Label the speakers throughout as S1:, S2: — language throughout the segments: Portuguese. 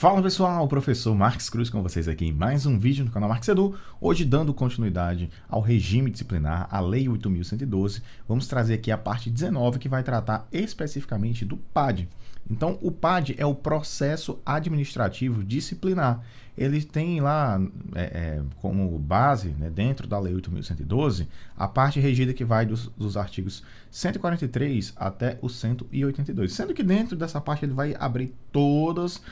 S1: Fala pessoal, o professor Marques Cruz com vocês aqui em mais um vídeo no canal Marques Edu. Hoje dando continuidade ao regime disciplinar, a Lei 8.112, vamos trazer aqui a parte 19 que vai tratar especificamente do PAD. Então o PAD é o Processo Administrativo Disciplinar. Ele tem lá como base, né, dentro da Lei 8.112, a parte regida que vai dos artigos 143 até o 182. Sendo que dentro dessa parte ele vai abrir todos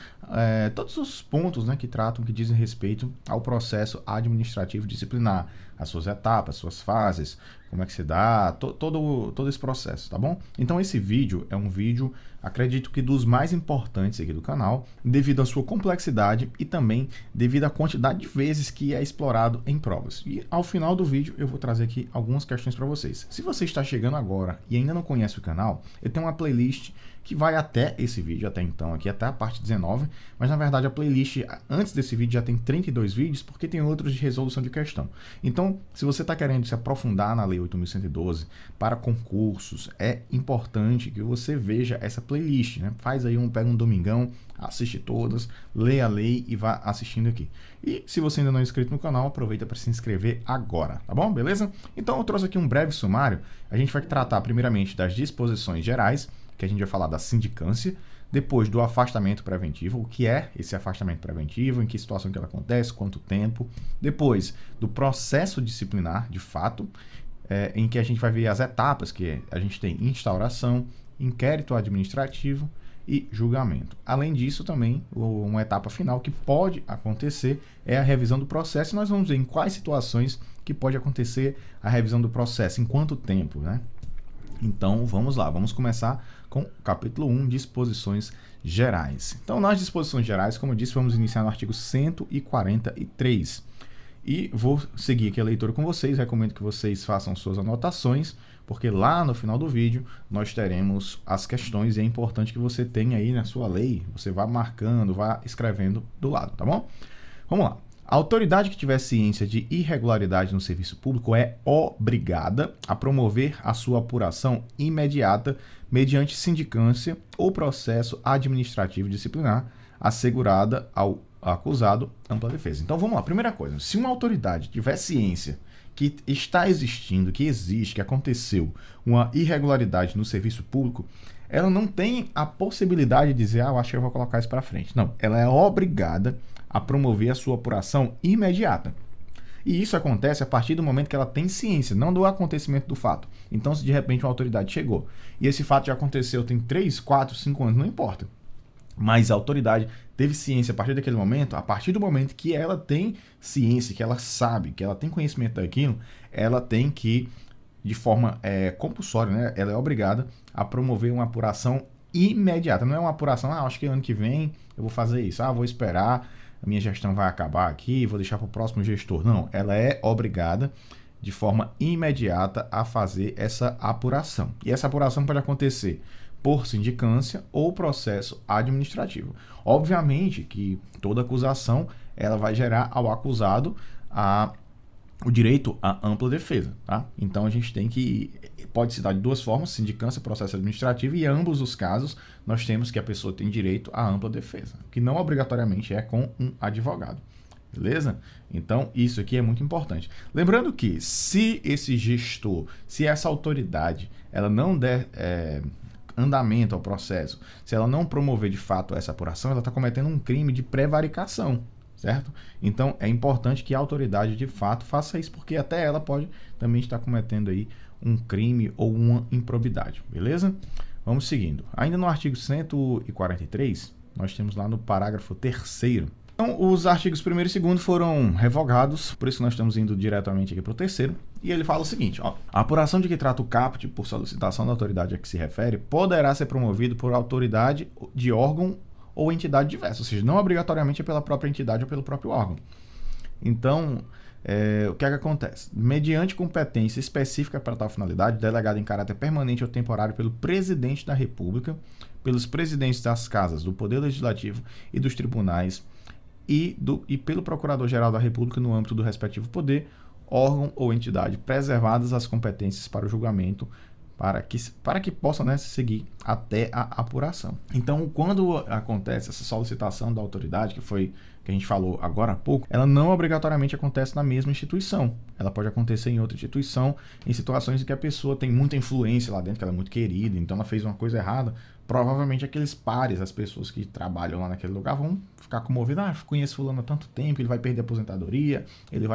S1: os pontos, né, que tratam, que dizem respeito ao processo administrativo disciplinar, as suas etapas, suas fases, como é que se dá, todo esse processo, tá bom? Então esse vídeo é um vídeo, acredito que dos mais importantes aqui do canal, devido à sua complexidade e também devido à quantidade de vezes que é explorado em provas. E ao final do vídeo eu vou trazer aqui algumas questões para vocês. Se você está chegando agora e ainda não conhece o canal, eu tenho uma playlist que vai até esse vídeo, até então, aqui até a parte 19, mas na verdade a playlist antes desse vídeo já tem 32 vídeos, porque tem outros de resolução de questão. Então, se você está querendo se aprofundar na Lei 8.112 para concursos, é importante que você veja essa playlist, né? Faz aí pega um domingão, assiste todas, lê a lei e vá assistindo aqui. E se você ainda não é inscrito no canal, aproveita para se inscrever agora, tá bom? Beleza? Então eu trouxe aqui um breve sumário. A gente vai tratar primeiramente das disposições gerais, que a gente vai falar da sindicância, depois do afastamento preventivo, o que é esse afastamento preventivo, em que situação que ela acontece, quanto tempo, depois do processo disciplinar, de fato, em que a gente vai ver as etapas, que a gente tem instauração, inquérito administrativo e julgamento. Além disso, também, uma etapa final que pode acontecer é a revisão do processo, e nós vamos ver em quais situações que pode acontecer a revisão do processo, em quanto tempo, né? Então, vamos lá, vamos começar com o capítulo 1, disposições gerais. Então, nas disposições gerais, como eu disse, vamos iniciar no artigo 143. E vou seguir aqui a leitura com vocês, recomendo que vocês façam suas anotações, porque lá no final do vídeo nós teremos as questões e é importante que você tenha aí na sua lei, você vá marcando, vá escrevendo do lado, tá bom? Vamos lá. A autoridade que tiver ciência de irregularidade no serviço público é obrigada a promover a sua apuração imediata mediante sindicância ou processo administrativo disciplinar, assegurada ao acusado ampla defesa. Então vamos lá, primeira coisa, se uma autoridade tiver ciência que está existindo, que existe, que aconteceu uma irregularidade no serviço público, ela não tem a possibilidade de dizer, eu acho que eu vou colocar isso para frente. Não, ela é obrigada a promover a sua apuração imediata. E isso acontece a partir do momento que ela tem ciência, não do acontecimento do fato. Então, se de repente uma autoridade chegou e esse fato já aconteceu tem 3, 4, 5 anos, não importa. Mas a autoridade teve ciência a partir daquele momento, a partir do momento que ela tem ciência, que ela sabe, que ela tem conhecimento daquilo, ela tem que, de forma compulsória, né? Ela é obrigada a promover uma apuração imediata. Não é uma apuração, acho que ano que vem eu vou fazer isso, vou esperar, a minha gestão vai acabar aqui, vou deixar para o próximo gestor. Não, ela é obrigada de forma imediata a fazer essa apuração. E essa apuração pode acontecer por sindicância ou processo administrativo. Obviamente que toda acusação ela vai gerar ao acusado o direito à ampla defesa, tá? Então a gente tem que, pode se dar de duas formas, sindicância, processo administrativo, e em ambos os casos nós temos que a pessoa tem direito à ampla defesa, que não obrigatoriamente é com um advogado, beleza? Então isso aqui é muito importante. Lembrando que se esse gestor, se essa autoridade, ela não der andamento ao processo, se ela não promover de fato essa apuração, ela está cometendo um crime de prevaricação, certo? Então é importante que a autoridade de fato faça isso, porque até ela pode também estar cometendo aí um crime ou uma improbidade, beleza? Vamos seguindo. Ainda no artigo 143, nós temos lá no parágrafo 3º. Então, os artigos 1º e 2º foram revogados, por isso nós estamos indo diretamente aqui para o 3º, e ele fala o seguinte, ó, a apuração de que trata o CAPT por solicitação da autoridade a que se refere poderá ser promovido por autoridade de órgão ou entidade diversa, ou seja, não obrigatoriamente é pela própria entidade ou pelo próprio órgão. Então, o que é que acontece? Mediante competência específica para tal finalidade, delegada em caráter permanente ou temporário pelo presidente da República, pelos presidentes das casas do Poder Legislativo e dos tribunais e pelo Procurador-Geral da República no âmbito do respectivo poder, órgão ou entidade, preservadas as competências para o julgamento para que possa, né, seguir até a apuração. Então, quando acontece essa solicitação da autoridade, que a gente falou agora há pouco, ela não obrigatoriamente acontece na mesma instituição. Ela pode acontecer em outra instituição, em situações em que a pessoa tem muita influência lá dentro, que ela é muito querida, então ela fez uma coisa errada. Provavelmente aqueles pares, as pessoas que trabalham lá naquele lugar, vão ficar comovidas. Ah, conheço fulano há tanto tempo, ele vai perder a aposentadoria, ele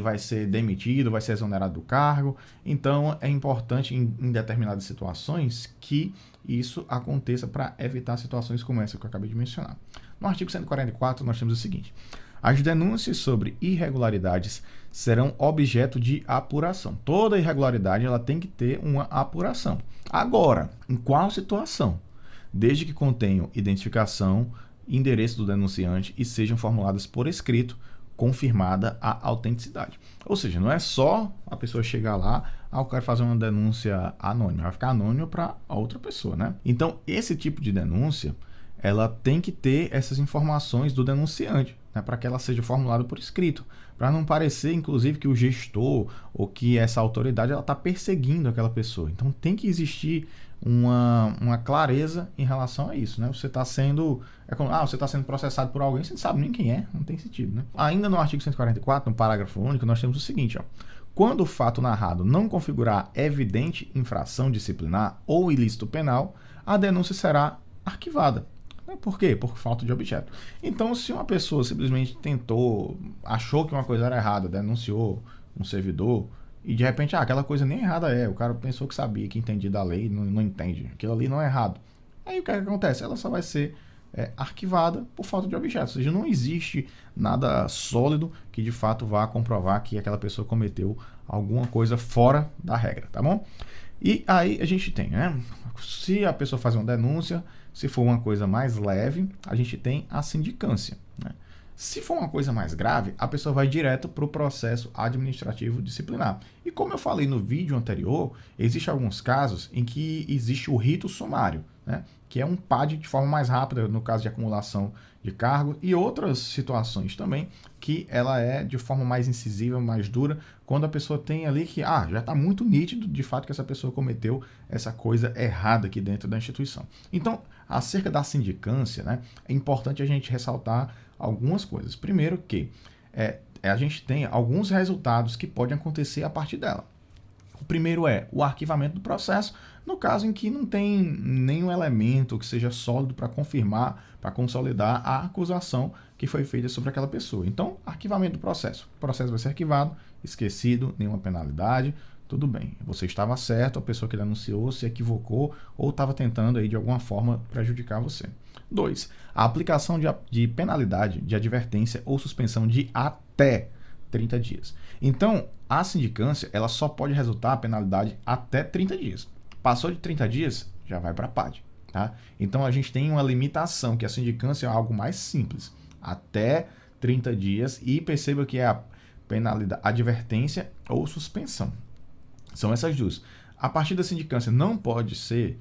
S1: vai ser demitido, vai ser exonerado do cargo. Então, é importante em determinadas situações que isso aconteça para evitar situações como essa que eu acabei de mencionar. No artigo 144, nós temos o seguinte: as denúncias sobre irregularidades serão objeto de apuração. Toda irregularidade ela tem que ter uma apuração. Agora, em qual situação? Desde que contenham identificação, endereço do denunciante e sejam formuladas por escrito, confirmada a autenticidade. Ou seja, não é só a pessoa chegar lá, eu quero fazer uma denúncia anônima, vai ficar anônimo para outra pessoa, né? Então, esse tipo de denúncia, ela tem que ter essas informações do denunciante, né, para que ela seja formulada por escrito, para não parecer, inclusive, que o gestor ou que essa autoridade ela está perseguindo aquela pessoa. Então, tem que existir uma clareza em relação a isso, né? Você está sendo processado por alguém, você não sabe nem quem é, não tem sentido, né? Ainda no artigo 144, no parágrafo único, nós temos o seguinte, ó: quando o fato narrado não configurar evidente infração disciplinar ou ilícito penal, a denúncia será arquivada. Por quê? Por falta de objeto. Então, se uma pessoa simplesmente achou que uma coisa era errada, denunciou um servidor, e de repente, aquela coisa nem errada o cara pensou que sabia, que entendia da lei, não entende, aquilo ali não é errado. Aí o que acontece? Ela só vai ser arquivada por falta de objeto, ou seja, não existe nada sólido que de fato vá comprovar que aquela pessoa cometeu alguma coisa fora da regra, tá bom? E aí a gente tem, né? Se a pessoa faz uma denúncia, se for uma coisa mais leve, a gente tem a sindicância, né? Se for uma coisa mais grave, a pessoa vai direto para o processo administrativo disciplinar. E como eu falei no vídeo anterior, existem alguns casos em que existe o rito sumário, né? Que é um PAD de forma mais rápida, no caso de acumulação de cargo, e outras situações também, que ela é de forma mais incisiva, mais dura, quando a pessoa tem ali que já está muito nítido de fato que essa pessoa cometeu essa coisa errada aqui dentro da instituição. Então, acerca da sindicância, né, é importante a gente ressaltar algumas coisas. Primeiro que a gente tem alguns resultados que podem acontecer a partir dela. O primeiro é o arquivamento do processo, no caso em que não tem nenhum elemento que seja sólido para confirmar, para consolidar a acusação que foi feita sobre aquela pessoa. Então, arquivamento do processo. O processo vai ser arquivado, esquecido, nenhuma penalidade, tudo bem. Você estava certo, a pessoa que denunciou se equivocou ou estava tentando aí de alguma forma prejudicar você. 2. A aplicação de penalidade, de advertência ou suspensão de até 30 dias. Então, a sindicância ela só pode resultar a penalidade até 30 dias. Passou de 30 dias, já vai para a PAD. Tá? Então, a gente tem uma limitação, que a sindicância é algo mais simples. Até 30 dias, e perceba que é a penalidade, advertência ou suspensão. São essas duas. A partir da sindicância não pode ser...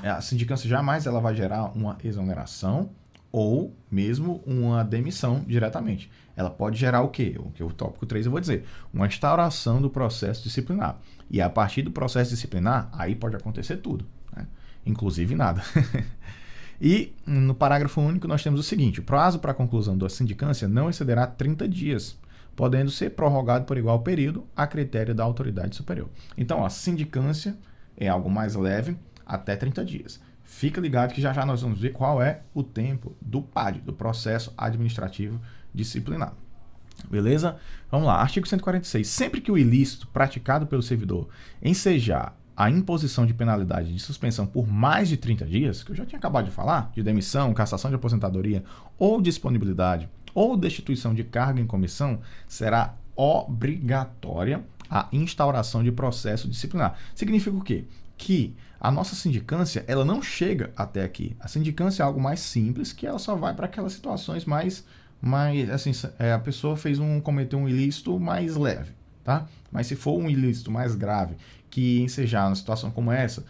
S1: a sindicância jamais ela vai gerar uma exoneração ou mesmo uma demissão diretamente. Ela pode gerar o quê? O tópico 3 eu vou dizer. Uma instauração do processo disciplinar. E a partir do processo disciplinar, aí pode acontecer tudo, né? Inclusive nada. E no parágrafo único nós temos o seguinte: o prazo para a conclusão da sindicância não excederá 30 dias, podendo ser prorrogado por igual período a critério da autoridade superior. Então, a sindicância é algo mais leve, até 30 dias. Fica ligado que já nós vamos ver qual é o tempo do PAD, do processo administrativo disciplinar. Beleza? Vamos lá. Artigo 146. Sempre que o ilícito praticado pelo servidor ensejar a imposição de penalidade de suspensão por mais de 30 dias, que eu já tinha acabado de falar, de demissão, cassação de aposentadoria ou disponibilidade ou destituição de cargo em comissão, será obrigatória a instauração de processo disciplinar. Significa o quê? Que a nossa sindicância ela não chega até aqui. A sindicância é algo mais simples, que ela só vai para aquelas situações mais assim, a pessoa cometeu um ilícito mais leve, tá? Mas se for um ilícito mais grave, que ensejar numa situação como essa,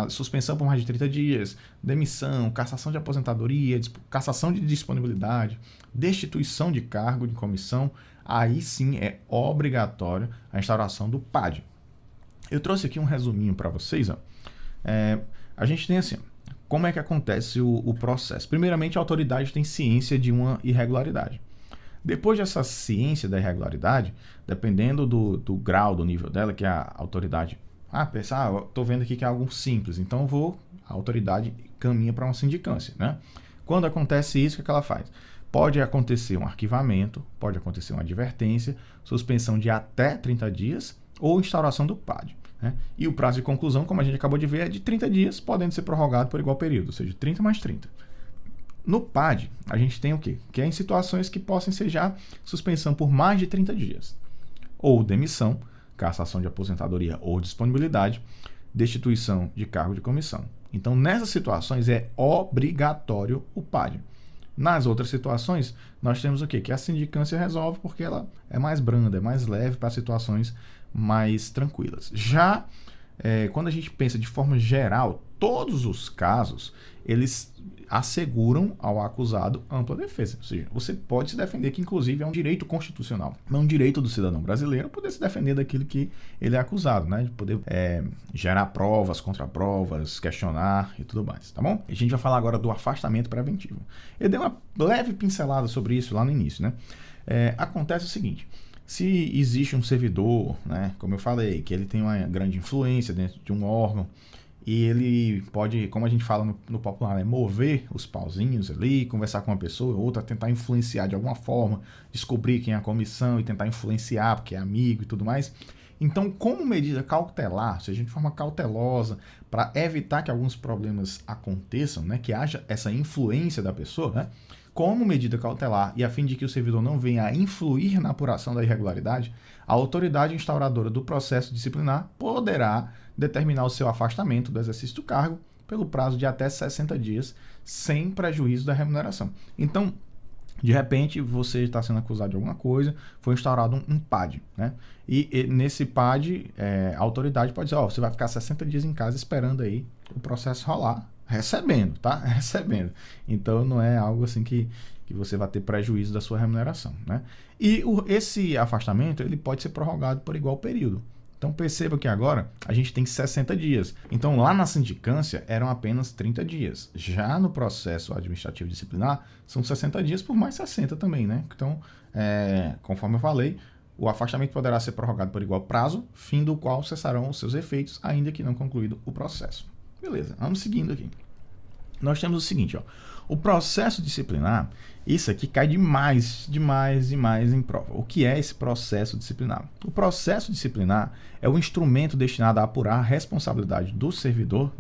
S1: suspensão por mais de 30 dias, demissão, cassação de aposentadoria, cassação de disponibilidade, destituição de cargo de comissão, aí sim é obrigatório a instauração do PAD. Eu trouxe aqui um resuminho para vocês. Ó. A gente tem assim, como é que acontece o processo? Primeiramente, a autoridade tem ciência de uma irregularidade. Depois dessa ciência da irregularidade, dependendo do grau, do nível dela, que a autoridade... estou vendo aqui que é algo simples, então a autoridade caminha para uma sindicância, né? Quando acontece isso, o que ela faz? Pode acontecer um arquivamento, pode acontecer uma advertência, suspensão de até 30 dias ou instauração do PAD. Né? E o prazo de conclusão, como a gente acabou de ver, é de 30 dias, podendo ser prorrogado por igual período, ou seja, 30 mais 30. No PAD, a gente tem o quê? Que é em situações que possam ser já suspensão por mais de 30 dias, ou demissão, cassação de aposentadoria ou disponibilidade, destituição de cargo de comissão. Então, nessas situações é obrigatório o PAD. Nas outras situações, nós temos o quê? Que a sindicância resolve porque ela é mais branda, é mais leve para situações mais tranquilas. Já quando a gente pensa de forma geral, todos os casos, eles asseguram ao acusado ampla defesa. Ou seja, você pode se defender, que inclusive é um direito constitucional. É um direito do cidadão brasileiro poder se defender daquilo que ele é acusado, né? De poder gerar provas, contraprovas, questionar e tudo mais, tá bom? A gente vai falar agora do afastamento preventivo. Eu dei uma leve pincelada sobre isso lá no início, né? Acontece o seguinte... Se existe um servidor, né, como eu falei, que ele tem uma grande influência dentro de um órgão e ele pode, como a gente fala no popular, mover os pauzinhos ali, conversar com uma pessoa ou outra, tentar influenciar de alguma forma, descobrir quem é a comissão e tentar influenciar porque é amigo e tudo mais. Então, como medida cautelar, ou seja, de forma cautelosa, para evitar que alguns problemas aconteçam, né, que haja essa influência da pessoa, né, como medida cautelar e a fim de que o servidor não venha a influir na apuração da irregularidade, a autoridade instauradora do processo disciplinar poderá determinar o seu afastamento do exercício do cargo pelo prazo de até 60 dias, sem prejuízo da remuneração. Então, de repente, você está sendo acusado de alguma coisa, foi instaurado um PAD, né? E nesse PAD, a autoridade pode dizer, você vai ficar 60 dias em casa esperando aí o processo rolar, recebendo, tá? Recebendo. Então, não é algo assim que você vai ter prejuízo da sua remuneração, né? E esse afastamento, ele pode ser prorrogado por igual período. Então, perceba que agora a gente tem 60 dias. Então, lá na sindicância, eram apenas 30 dias. Já no processo administrativo disciplinar, são 60 dias por mais 60 também, né? Então, conforme eu falei, o afastamento poderá ser prorrogado por igual prazo, fim do qual cessarão os seus efeitos, ainda que não concluído o processo. Beleza, vamos seguindo aqui. Nós temos o seguinte, ó, o processo disciplinar, isso aqui cai demais em prova. O que é esse processo disciplinar? O processo disciplinar é o instrumento destinado a apurar a responsabilidade do servidor,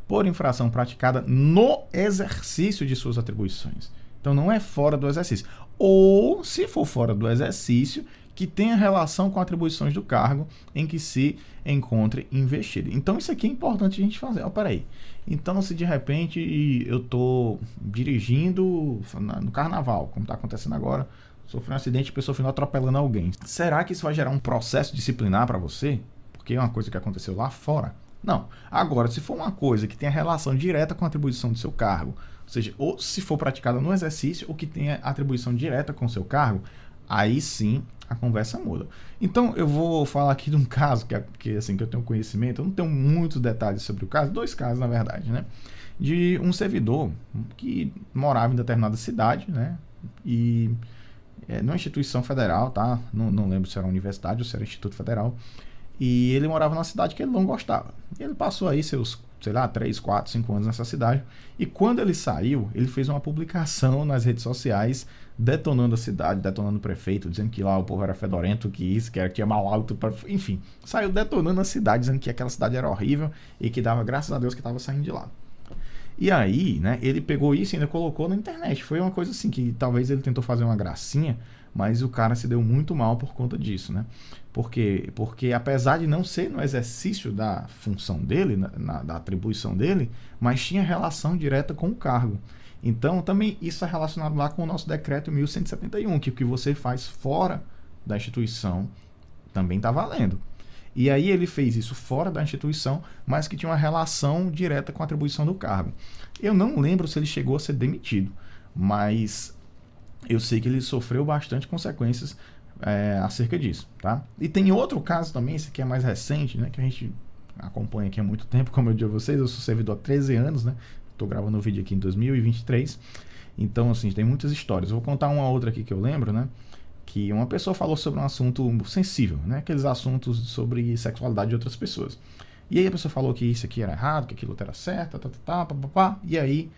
S1: por infração praticada no exercício de suas atribuições. Então não é fora do exercício. Ou, se for fora do exercício, que tenha relação com atribuições do cargo em que se encontre investido. Então isso aqui é importante a gente fazer. Peraí. Então, se de repente eu estou dirigindo no carnaval, como está acontecendo agora, sofri um acidente e a pessoa final atropelando alguém. Será que isso vai gerar um processo disciplinar para você? Porque é uma coisa que aconteceu lá fora? Não. Agora, se for uma coisa que tenha relação direta com a atribuição do seu cargo, ou seja, ou se for praticada no exercício ou que tenha atribuição direta com o seu cargo, aí sim a conversa muda. Então eu vou falar aqui de um caso que assim, que eu tenho conhecimento, eu não tenho muitos detalhes sobre o caso, 2 casos na verdade, né? De um servidor que morava em determinada cidade, né? E numa instituição federal, tá? Não lembro se era universidade ou se era Instituto Federal. E ele morava numa cidade que ele não gostava. E ele passou aí seus, 3, 4, 5 anos nessa cidade. E quando ele saiu, ele fez uma publicação nas redes sociais detonando a cidade, detonando o prefeito, dizendo que lá o povo era fedorento, que tinha mau hálito, enfim. Saiu detonando a cidade, dizendo que aquela cidade era horrível e que dava graças a Deus que estava saindo de lá. E aí, né, ele pegou isso e ainda colocou na internet. Foi uma coisa assim que talvez ele tentou fazer uma gracinha, mas o cara se deu muito mal por conta disso, né? Porque apesar de não ser no exercício da função dele, da atribuição dele, mas tinha relação direta com o cargo. Então, também isso é relacionado lá com o nosso decreto 1171, que o que você faz fora da instituição também está valendo. E aí ele fez isso fora da instituição, mas que tinha uma relação direta com a atribuição do cargo. Eu não lembro se ele chegou a ser demitido, mas eu sei que ele sofreu bastante consequências acerca disso, tá? E tem outro caso também, esse aqui é mais recente, né, que a gente acompanha aqui há muito tempo, como eu digo a vocês, eu sou servidor há 13 anos, né? Estou gravando o vídeo aqui em 2023, então, assim, tem muitas histórias. Eu vou contar uma outra aqui que eu lembro, né? Que uma pessoa falou sobre um assunto sensível, né? Aqueles assuntos sobre sexualidade de outras pessoas. E aí a pessoa falou que isso aqui era errado, que aquilo era certo, pá, e aí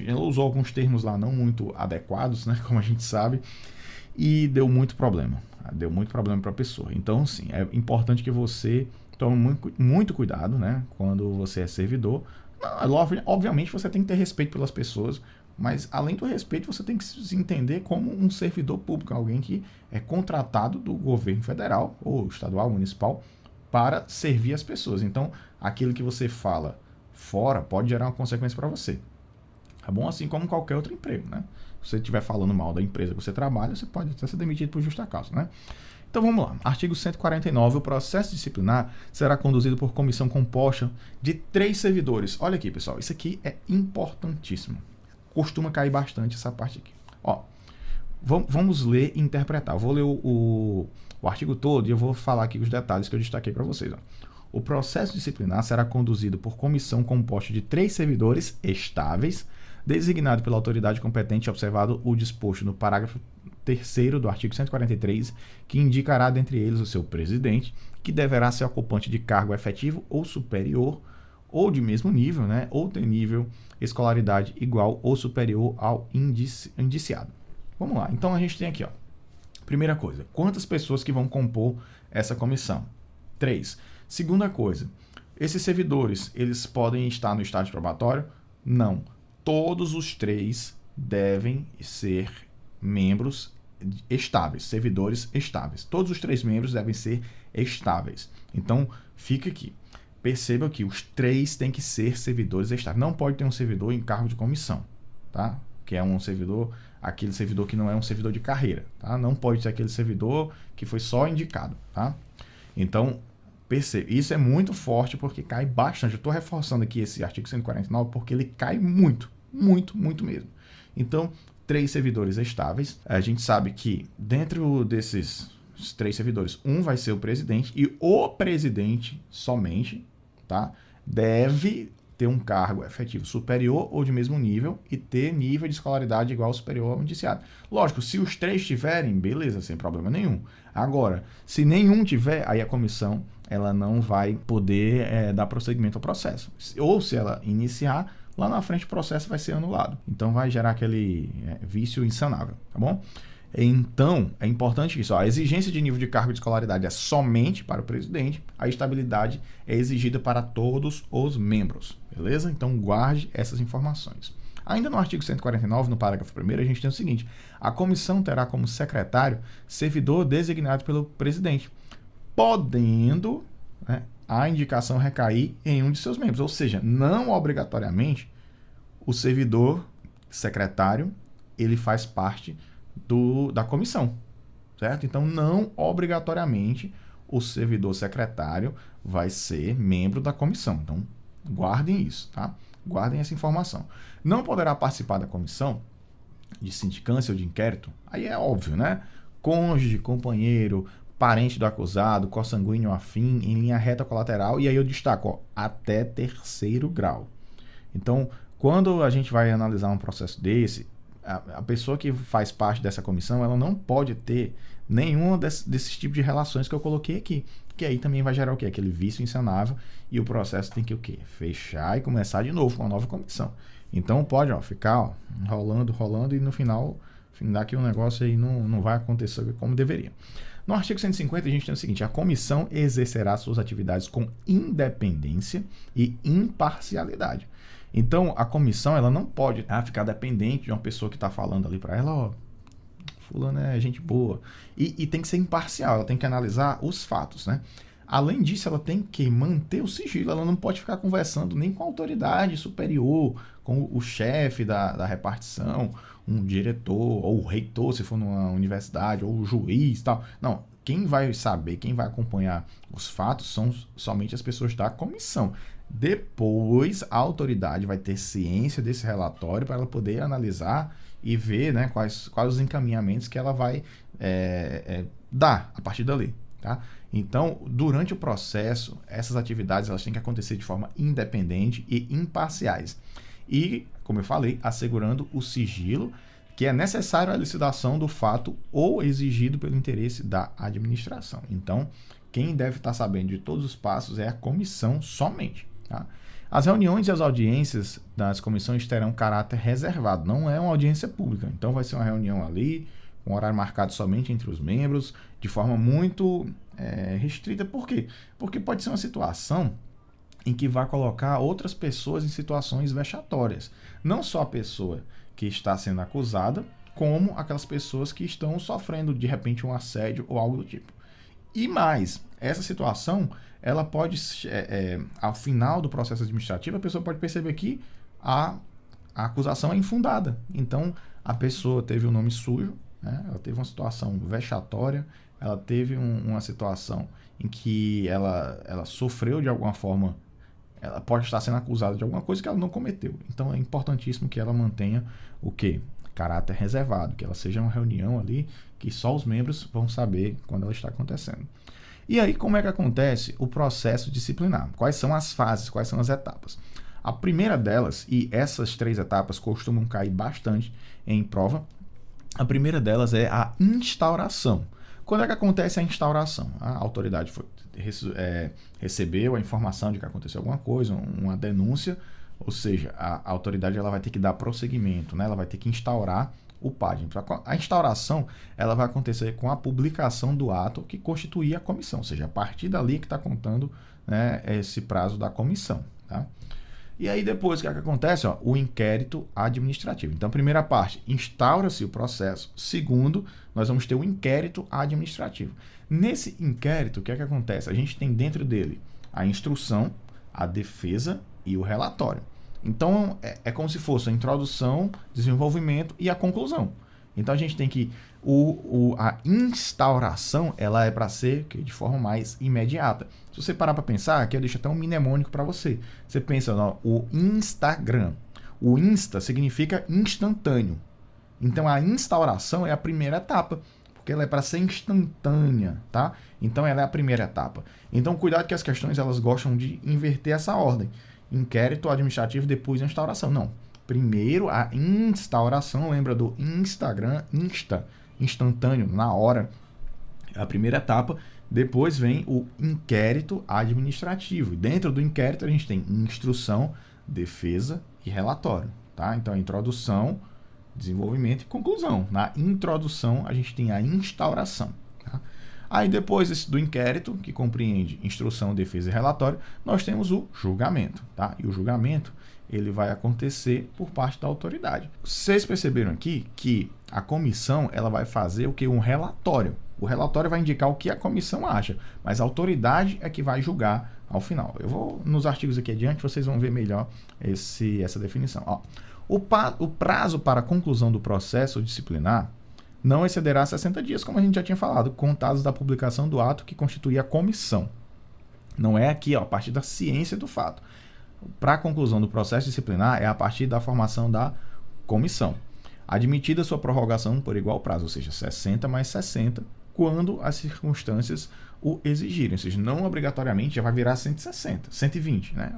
S1: ela usou alguns termos lá não muito adequados, né? Como a gente sabe, e deu muito problema. Deu muito problema para a pessoa. Então, sim, é importante que você tome muito cuidado, né? Quando você é servidor. Obviamente você tem que ter respeito pelas pessoas, mas além do respeito você tem que se entender como um servidor público, alguém que é contratado do governo federal ou estadual, municipal, para servir as pessoas. Então, aquilo que você fala fora pode gerar uma consequência para você. Tá bom? Assim como qualquer outro emprego, né? Se você estiver falando mal da empresa que você trabalha, você pode até ser demitido por justa causa, né? Então vamos lá. Artigo 149. O processo disciplinar será conduzido por comissão composta de 3 servidores. Olha aqui, pessoal. Isso aqui é importantíssimo. Costuma cair bastante essa parte aqui. Ó, vamos ler e interpretar. Eu vou ler o artigo todo e eu vou falar aqui os detalhes que eu destaquei para vocês. Ó. O processo disciplinar será conduzido por comissão composta de 3 servidores estáveis, designado pela autoridade competente, observado o disposto no parágrafo 3º do artigo 143, que indicará dentre eles o seu presidente, que deverá ser ocupante de cargo efetivo ou superior, ou de mesmo nível, né, ou ter nível escolaridade igual ou superior ao indiciado. Vamos lá, então a gente tem aqui, ó, primeira coisa, quantas pessoas que vão compor essa comissão? 3. Segunda coisa, esses servidores, eles podem estar no estágio probatório? Não. Todos os 3 devem ser membros estáveis, servidores estáveis. Todos os 3 membros devem ser estáveis. Então, fica aqui. Perceba que os 3 têm que ser servidores estáveis. Não pode ter um servidor em cargo de comissão, tá? Que é um servidor, aquele servidor que não é um servidor de carreira, tá? Não pode ser aquele servidor que foi só indicado, tá? Então, perceba, isso é muito forte porque cai bastante. Eu estou reforçando aqui esse artigo 149 porque ele cai muito mesmo. Então, 3 servidores estáveis. A gente sabe que dentro desses 3 servidores, um vai ser o presidente e o presidente somente, tá? Deve ter um cargo efetivo superior ou de mesmo nível e ter nível de escolaridade igual ou superior ao indiciado. Lógico, se os 3 tiverem, beleza, sem problema nenhum. Agora, se nenhum tiver, aí a comissão ela não vai poder dar prosseguimento ao processo. Ou se ela iniciar, lá na frente o processo vai ser anulado. Então vai gerar aquele vício insanável, tá bom? Então, é importante isso. Ó, a exigência de nível de cargo de escolaridade é somente para o presidente, a estabilidade é exigida para todos os membros, beleza? Então, guarde essas informações. Ainda no artigo 149, no parágrafo 1º, a gente tem o seguinte: a comissão terá como secretário servidor designado pelo presidente, podendo, né, a indicação recair em um de seus membros, ou seja, não obrigatoriamente o servidor secretário ele faz parte da comissão, certo? Então, não obrigatoriamente o servidor secretário vai ser membro da comissão. Então, guardem isso, tá? Guardem essa informação. Não poderá participar da comissão de sindicância ou de inquérito, aí é óbvio, né? Cônjuge, companheiro, parente do acusado, consanguíneo afim, em linha reta colateral, e aí eu destaco, ó, até 3º grau. Então, quando a gente vai analisar um processo desse, a pessoa que faz parte dessa comissão, ela não pode ter nenhum desses tipos de relações que eu coloquei aqui, que aí também vai gerar o quê? Aquele vício insanável, e o processo tem que o quê? Fechar e começar de novo com uma nova comissão. Então pode, ó, ficar, ó, rolando, e no final, findar que o negócio aí não vai acontecer como deveria. No artigo 150, a gente tem o seguinte: a comissão exercerá suas atividades com independência e imparcialidade. Então, a comissão ela não pode ficar dependente de uma pessoa que está falando ali para ela, ó, fulano é gente boa. E tem que ser imparcial, ela tem que analisar os fatos, né? Além disso, ela tem que manter o sigilo, ela não pode ficar conversando nem com a autoridade superior, com o chefe da repartição, um diretor, ou o reitor, se for numa universidade, ou o juiz e tal. Não, quem vai saber, quem vai acompanhar os fatos são somente as pessoas da comissão. Depois, a autoridade vai ter ciência desse relatório para ela poder analisar e ver, né, quais os encaminhamentos que ela vai Dá, a partir dali, tá? Então, durante o processo, essas atividades elas têm que acontecer de forma independente e imparciais. E, como eu falei, assegurando o sigilo que é necessário à elucidação do fato ou exigido pelo interesse da administração. Então, quem deve estar sabendo de todos os passos é a comissão somente, tá? As reuniões e as audiências das comissões terão caráter reservado, não é uma audiência pública. Então, vai ser uma reunião ali, um horário marcado somente entre os membros, de forma muito restrita. Por quê? Porque pode ser uma situação em que vai colocar outras pessoas em situações vexatórias. Não só a pessoa que está sendo acusada, como aquelas pessoas que estão sofrendo, de repente, um assédio ou algo do tipo. E mais, essa situação, ela pode, ao final do processo administrativo, a pessoa pode perceber que a acusação é infundada. Então, a pessoa teve um nome sujo, né? Ela teve uma situação vexatória, ela teve uma situação em que ela sofreu de alguma forma, ela pode estar sendo acusada de alguma coisa que ela não cometeu. Então, é importantíssimo que ela mantenha o quê? Caráter reservado, que ela seja uma reunião ali que só os membros vão saber quando ela está acontecendo. E aí, como é que acontece o processo disciplinar? Quais são as fases, quais são as etapas? A primeira delas, e essas 3 etapas costumam cair bastante em prova, a primeira delas é a instauração. Quando é que acontece a instauração? A autoridade recebeu a informação de que aconteceu alguma coisa, uma denúncia, ou seja, a autoridade ela vai ter que dar prosseguimento, né? Ela vai ter que instaurar o PAD. A instauração ela vai acontecer com a publicação do ato que constituía a comissão, ou seja, a partir dali que está contando, né, esse prazo da comissão. Tá? E aí depois, o que acontece? Ó, o inquérito administrativo. Então, primeira parte, instaura-se o processo. Segundo, nós vamos ter o inquérito administrativo. Nesse inquérito, o que acontece? A gente tem dentro dele a instrução, a defesa e o relatório. Então, é como se fosse a introdução, desenvolvimento e a conclusão. Então, a gente tem que... a instauração, ela é para ser de forma mais imediata. Se você parar para pensar, aqui eu deixo até um mnemônico para você. Você pensa no o Instagram. O Insta significa instantâneo. Então, a instauração é a primeira etapa, porque ela é para ser instantânea, tá? Então, ela é a primeira etapa. Então, cuidado que as questões, elas gostam de inverter essa ordem. Inquérito administrativo, depois a instauração. Não. Primeiro a instauração, lembra do Instagram, instantâneo, na hora. É a primeira etapa. Depois vem o inquérito administrativo. E dentro do inquérito a gente tem instrução, defesa e relatório. Tá? Então, introdução, desenvolvimento e conclusão. Na introdução a gente tem a instauração. Tá? Aí depois do inquérito, que compreende instrução, defesa e relatório, nós temos o julgamento, tá? E o julgamento, ele vai acontecer por parte da autoridade. Vocês perceberam aqui que a comissão, ela vai fazer o que? Um relatório. O relatório vai indicar o que a comissão acha, mas a autoridade é que vai julgar ao final. Eu vou, nos artigos aqui adiante, vocês vão ver melhor essa definição. Ó, o prazo para a conclusão do processo disciplinar não excederá 60 dias, como a gente já tinha falado, contados da publicação do ato que constituía a comissão. Não é aqui, ó, a partir da ciência do fato. Para a conclusão do processo disciplinar é a partir da formação da comissão. Admitida sua prorrogação por igual prazo, ou seja, 60 mais 60, quando as circunstâncias o exigirem. Ou seja, não obrigatoriamente já vai virar 160, 120, né?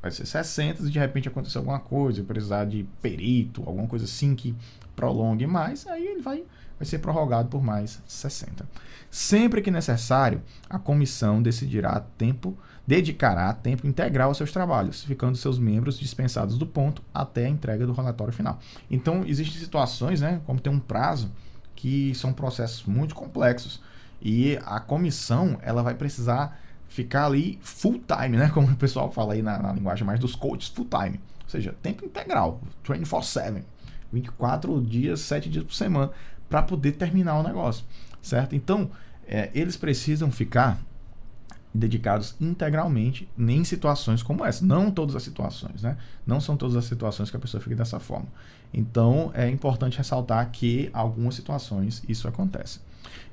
S1: Vai ser 60 e de repente acontecer alguma coisa, precisar de perito, alguma coisa assim que prolongue mais, aí ele vai ser prorrogado por mais 60. Sempre que necessário, a comissão dedicará tempo integral aos seus trabalhos, ficando seus membros dispensados do ponto até a entrega do relatório final. Então, existem situações, né, como tem um prazo, que são processos muito complexos, e a comissão ela vai precisar ficar ali full time, né, como o pessoal fala aí na linguagem mais dos coaches, full time, ou seja, tempo integral, 24/7. 24 dias, 7 dias por semana, para poder terminar o negócio, certo? Então, eles precisam ficar dedicados integralmente em situações como essa. Não todas as situações, né? Não são todas as situações que a pessoa fica dessa forma. Então, é importante ressaltar que algumas situações isso acontece.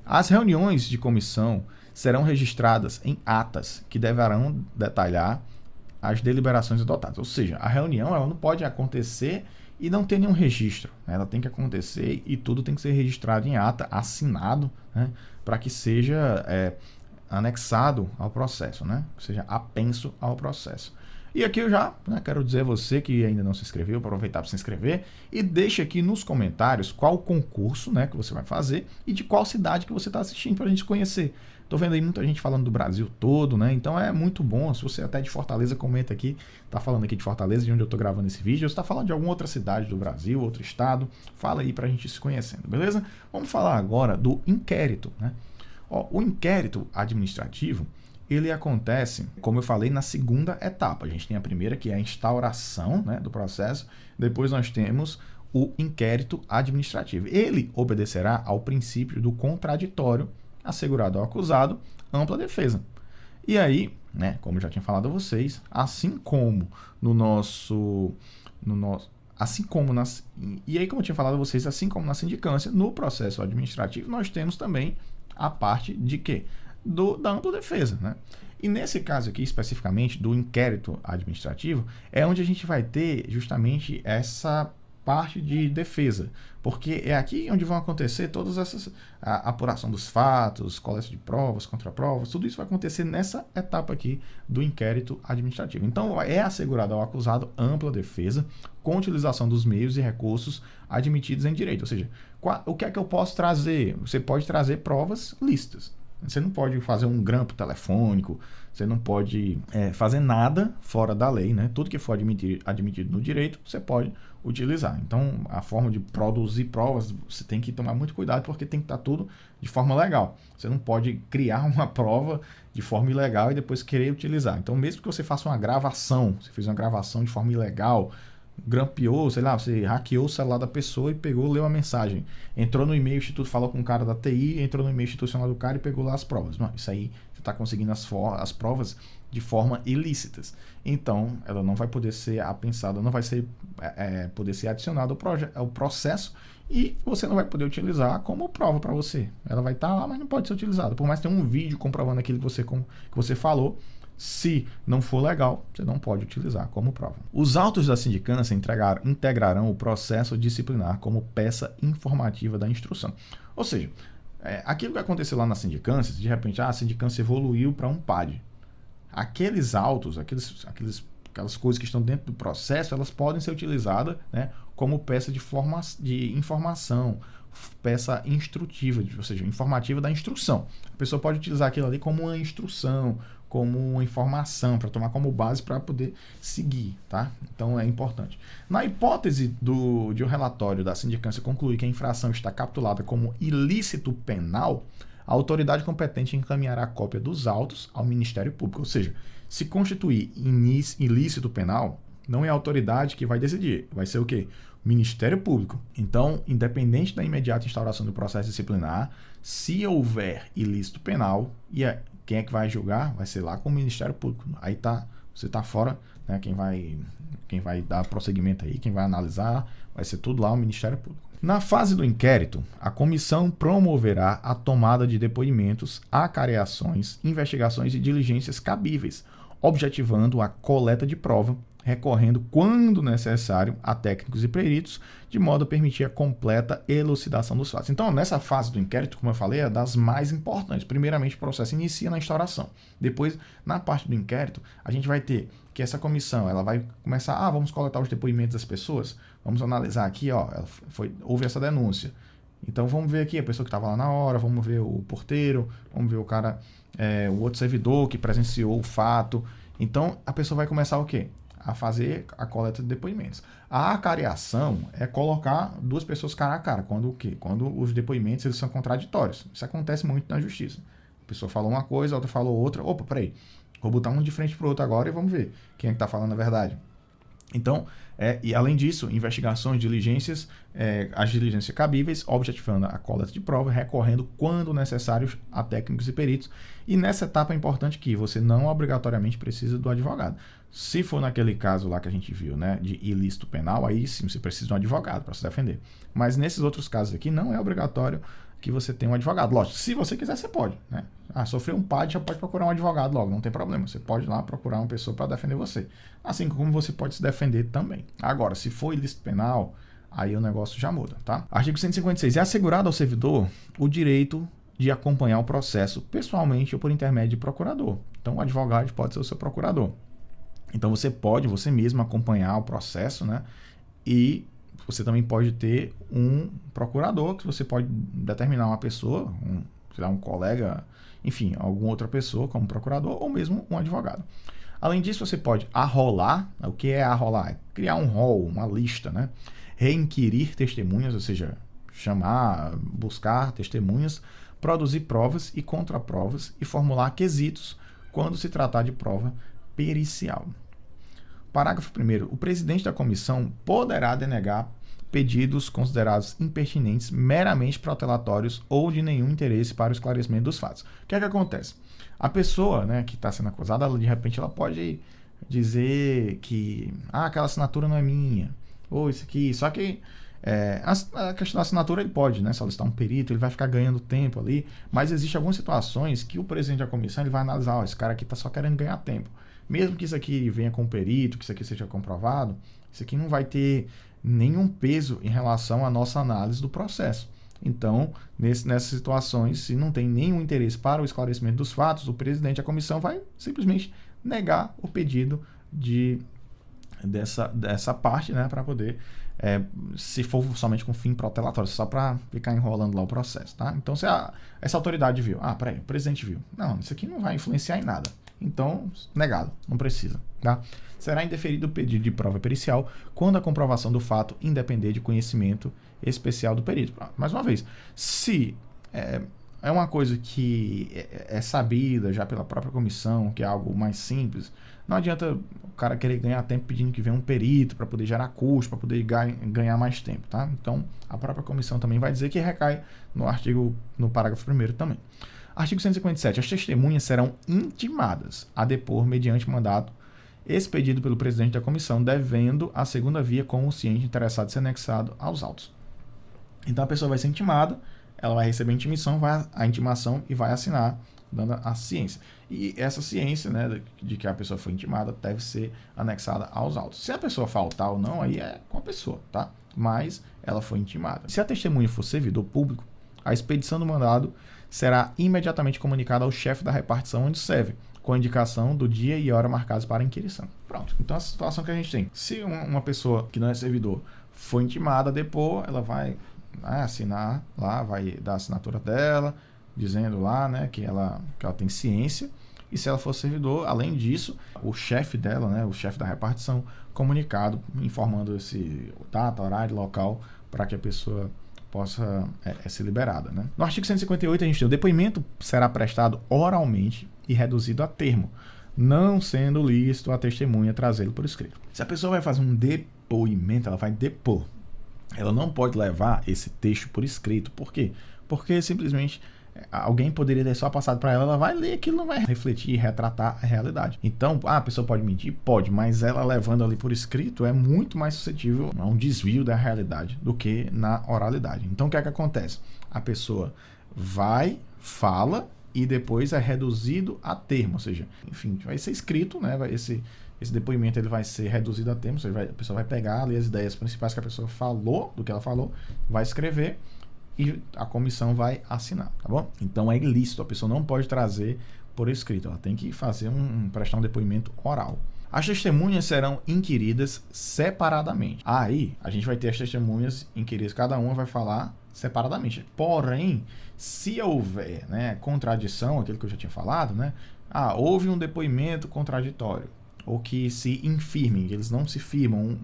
S1: As reuniões de comissão serão registradas em atas que deverão detalhar as deliberações adotadas. Ou seja, a reunião ela não pode acontecer e não ter nenhum registro, né? Ela tem que acontecer e tudo tem que ser registrado em ata, assinado, né? Para que seja anexado ao processo, né? Seja apenso ao processo. E aqui eu já quero dizer a você que ainda não se inscreveu, aproveitar para se inscrever e deixe aqui nos comentários qual o concurso, né, que você vai fazer e de qual cidade que você está assistindo para a gente conhecer. Tô vendo aí muita gente falando do Brasil todo, né? Então é muito bom. Se você até de Fortaleza, comenta aqui. Tá falando aqui de Fortaleza, de onde eu tô gravando esse vídeo. Ou você tá falando de alguma outra cidade do Brasil, outro estado. Fala aí pra gente se conhecendo, beleza? Vamos falar agora do inquérito, né? Ó, o inquérito administrativo, ele acontece, como eu falei, na segunda etapa. A gente tem a primeira, que é a instauração, né, do processo. Depois nós temos o inquérito administrativo. Ele obedecerá ao princípio do contraditório, assegurado ao acusado, ampla defesa. E aí, né, como eu já tinha falado a vocês, assim como e aí, como eu tinha falado a vocês, assim como na sindicância, no processo administrativo, nós temos também a parte de quê? Da ampla defesa, né? E nesse caso aqui, especificamente, do inquérito administrativo, é onde a gente vai ter justamente essa parte de defesa, porque é aqui onde vão acontecer todas essas, a apuração dos fatos, coleta de provas, contraprovas, tudo isso vai acontecer nessa etapa aqui do inquérito administrativo. Então, é assegurado ao acusado ampla defesa com utilização dos meios e recursos admitidos em direito, ou seja, o que é que eu posso trazer? Você pode trazer provas lícitas. Você não pode fazer um grampo telefônico, você não pode fazer nada fora da lei, né? Tudo que for admitido no direito, você pode utilizar. Então, a forma de produzir provas, você tem que tomar muito cuidado, porque tem que estar tudo de forma legal. Você não pode criar uma prova de forma ilegal e depois querer utilizar. Então, mesmo que você faça uma gravação, você fez uma gravação de forma ilegal, grampeou, sei lá, você hackeou o celular da pessoa e pegou, leu a mensagem. Entrou no e-mail, o instituto falou com o cara da TI, entrou no e-mail institucional do cara e pegou lá as provas. Não, isso aí você está conseguindo as provas de forma ilícitas. Então, ela não vai poder ser apensada, não vai poder ser adicionada ao processo e você não vai poder utilizar como prova para você. Ela vai estar lá, mas não pode ser utilizada. Por mais que tenha um vídeo comprovando aquilo que você falou, se não for legal, você não pode utilizar como prova. Os autos da sindicância integrarão o processo disciplinar como peça informativa da instrução. Ou seja, aquilo que aconteceu lá na sindicância, de repente a sindicância evoluiu para um PAD. Aqueles autos, aquelas coisas que estão dentro do processo, elas podem ser utilizadas, né, como peça de informação, peça instrutiva, ou seja, informativa da instrução. A pessoa pode utilizar aquilo ali como uma instrução, como uma informação, para tomar como base para poder seguir, tá? Então é importante. Na hipótese de um relatório da sindicância concluir que a infração está capitulada como ilícito penal, a autoridade competente encaminhará a cópia dos autos ao Ministério Público. Ou seja, se constituir ilícito penal, não é a autoridade que vai decidir, vai ser o quê? O Ministério Público. Então, independente da imediata instauração do processo disciplinar, se houver ilícito penal, quem é que vai julgar? Vai ser lá com o Ministério Público. Aí você tá fora, né? Quem vai dar prosseguimento aí, quem vai analisar, vai ser tudo lá o Ministério Público. Na fase do inquérito, a comissão promoverá a tomada de depoimentos, acareações, investigações e diligências cabíveis, objetivando a coleta de prova, recorrendo, quando necessário, a técnicos e peritos, de modo a permitir a completa elucidação dos fatos. Então, nessa fase do inquérito, como eu falei, é das mais importantes. Primeiramente, o processo inicia na instauração. Depois, na parte do inquérito, a gente vai ter que essa comissão, ela vai começar, vamos coletar os depoimentos das pessoas, vamos analisar aqui, houve essa denúncia. Então, vamos ver aqui a pessoa que estava lá na hora, vamos ver o porteiro, vamos ver o cara, o outro servidor que presenciou o fato. Então, a pessoa vai começar o quê? A fazer a coleta de depoimentos. A acareação é colocar duas pessoas cara a cara. Quando o quê? Quando os depoimentos eles são contraditórios. Isso acontece muito na justiça. A pessoa falou uma coisa, a outra falou outra. Opa, peraí. Vou botar um de frente pro outro agora e vamos ver quem é que está falando a verdade. Então, e além disso, investigações, diligências, as diligências cabíveis, objetivando a coleta de prova, recorrendo, quando necessário, a técnicos e peritos. E nessa etapa é importante que você não obrigatoriamente precisa do advogado. Se for naquele caso lá que a gente viu, né, de ilícito penal, aí sim você precisa de um advogado para se defender. Mas nesses outros casos aqui não é obrigatório que você tenha um advogado. Lógico, se você quiser, você pode, né? Sofreu um PAD, já pode procurar um advogado logo, não tem problema. Você pode ir lá procurar uma pessoa para defender você. Assim como você pode se defender também. Agora, se for ilícito penal, aí o negócio já muda, tá? Artigo 156. É assegurado ao servidor o direito de acompanhar o processo pessoalmente ou por intermédio de procurador. Então, o advogado pode ser o seu procurador. Então, você pode, você mesmo, acompanhar o processo, né? E você também pode ter um procurador, que você pode determinar uma pessoa, um colega, enfim, alguma outra pessoa como procurador, ou mesmo um advogado. Além disso, você pode arrolar. O que é arrolar? É criar um rol, uma lista, né? Reinquirir testemunhas, ou seja, chamar, buscar testemunhas, produzir provas e contraprovas e formular quesitos quando se tratar de prova pericial. Parágrafo 1º. O presidente da comissão poderá denegar pedidos considerados impertinentes, meramente protelatórios ou de nenhum interesse para o esclarecimento dos fatos. O que é que acontece? A pessoa, né, que está sendo acusada, ela, de repente ela pode dizer que aquela assinatura não é minha, ou isso aqui, só que a questão da assinatura ele pode, né, solicitar um perito, ele vai ficar ganhando tempo ali, mas existem algumas situações que o presidente da comissão ele vai analisar, esse cara aqui está só querendo ganhar tempo. Mesmo que isso aqui venha com perito, que isso aqui seja comprovado, isso aqui não vai ter nenhum peso em relação à nossa análise do processo. Então, nessas situações, se não tem nenhum interesse para o esclarecimento dos fatos, o presidente da comissão vai simplesmente negar o pedido dessa parte, né, para poder, se for somente com fim protelatório, só para ficar enrolando lá o processo. Tá? Então, se essa autoridade viu, peraí, o presidente viu, não, isso aqui não vai influenciar em nada. Então, negado, não precisa. Tá? Será indeferido o pedido de prova pericial quando a comprovação do fato independer de conhecimento especial do perito. Mais uma vez, se é uma coisa que é sabida já pela própria comissão, que é algo mais simples, não adianta o cara querer ganhar tempo pedindo que venha um perito para poder gerar custo, para poder ganhar mais tempo. Tá? Então, a própria comissão também vai dizer que recai no parágrafo 1º também. Artigo 157. As testemunhas serão intimadas a depor mediante mandato expedido pelo presidente da comissão, devendo a segunda via com o ciente interessado ser anexado aos autos. Então a pessoa vai ser intimada, ela vai receber a intimação e vai assinar, dando a ciência. E essa ciência, né, de que a pessoa foi intimada deve ser anexada aos autos. Se a pessoa faltar ou não, aí é com a pessoa, tá? Mas ela foi intimada. Se a testemunha for servidor público, a expedição do mandado será imediatamente comunicada ao chefe da repartição onde serve, com a indicação do dia e hora marcados para a inquirição. Pronto. Então, a situação que a gente tem. Se uma pessoa que não é servidor for intimada a depor, ela vai assinar lá, vai dar a assinatura dela, dizendo lá, né, que ela tem ciência. E se ela for servidor, além disso, o chefe dela, né, o chefe da repartição, comunicado, informando esse data, horário, local, para que a pessoa possa ser liberada. Né? No artigo 158 a gente tem o depoimento será prestado oralmente e reduzido a termo, não sendo lícito a testemunha trazê-lo por escrito. Se a pessoa vai fazer um depoimento, ela vai depor. Ela não pode levar esse texto por escrito. Por quê? Porque simplesmente alguém poderia ter só passado para ela, ela vai ler aquilo, não vai refletir e retratar a realidade. Então, a pessoa pode mentir? Pode, mas ela levando ali por escrito é muito mais suscetível a um desvio da realidade do que na oralidade. Então, o que é que acontece? A pessoa fala e depois é reduzido a termo, ou seja, enfim, vai ser escrito, né? Esse depoimento ele vai ser reduzido a termo, ou seja, a pessoa vai pegar ali as ideias principais que a pessoa falou, do que ela falou, vai escrever e a comissão vai assinar, tá bom? Então é ilícito, a pessoa não pode trazer por escrito, ela tem que fazer prestar um depoimento oral. As testemunhas serão inquiridas separadamente. Aí a gente vai ter as testemunhas inquiridas, cada uma vai falar separadamente. Porém, se houver, né, contradição, aquilo que eu já tinha falado, né? Houve um depoimento contraditório, ou que se infirmem, eles não se firmam,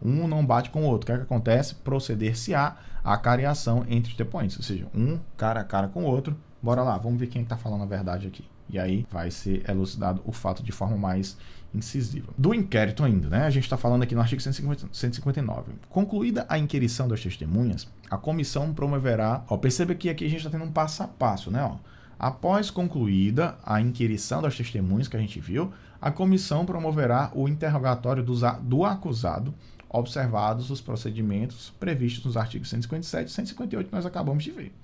S1: um não bate com o outro. O que é que acontece? Proceder-se-á a cariação entre os depoentes, ou seja, um cara a cara com o outro, bora lá, vamos ver quem está falando a verdade aqui. E aí vai ser elucidado o fato de forma mais incisiva. Do inquérito ainda, né? A gente está falando aqui no artigo 159. Concluída a inquirição das testemunhas, a comissão promoverá... perceba que aqui a gente está tendo um passo a passo, né? Após concluída a inquirição das testemunhas que a gente viu, a comissão promoverá o interrogatório do acusado, observados os procedimentos previstos nos artigos 157 e 158 que nós acabamos de ver.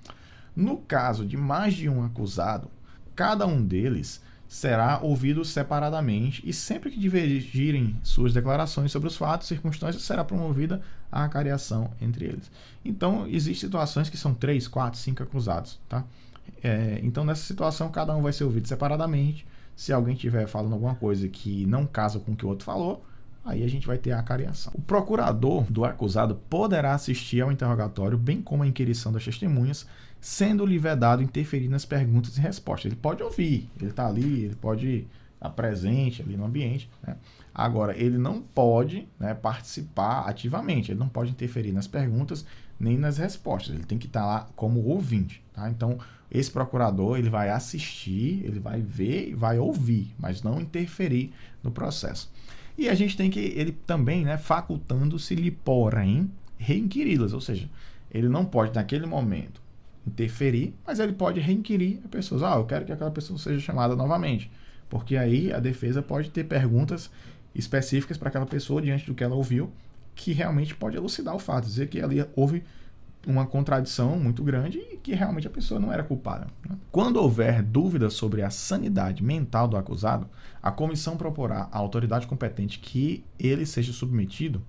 S1: No caso de mais de um acusado, cada um deles será ouvido separadamente e sempre que divergirem suas declarações sobre os fatos e circunstâncias, será promovida a acariação entre eles. Então, existem situações que são 3, 4, 5 acusados, tá? Então, nessa situação, cada um vai ser ouvido separadamente. Se alguém estiver falando alguma coisa que não casa com o que o outro falou, aí a gente vai ter a acariação. O procurador do acusado poderá assistir ao interrogatório, bem como a inquirição das testemunhas, sendo-lhe vedado interferir nas perguntas e respostas. Ele pode ouvir, ele está ali, ele pode estar presente ali no ambiente, né? Agora, ele não pode, né, participar ativamente, ele não pode interferir nas perguntas nem nas respostas, ele tem que estar lá como ouvinte, tá? Então, esse procurador, ele vai assistir, ele vai ver e vai ouvir, mas não interferir no processo. E a gente tem que, ele também, né, facultando-se-lhe, porém, reinquiri-las, ou seja, ele não pode, naquele momento, interferir, mas ele pode reinquirir a pessoa. Eu quero que aquela pessoa seja chamada novamente, porque aí a defesa pode ter perguntas específicas para aquela pessoa diante do que ela ouviu, que realmente pode elucidar o fato, dizer que ali houve uma contradição muito grande e que realmente a pessoa não era culpada, né? Quando houver dúvidas sobre a sanidade mental do acusado, a comissão proporá à autoridade competente que ele seja submetido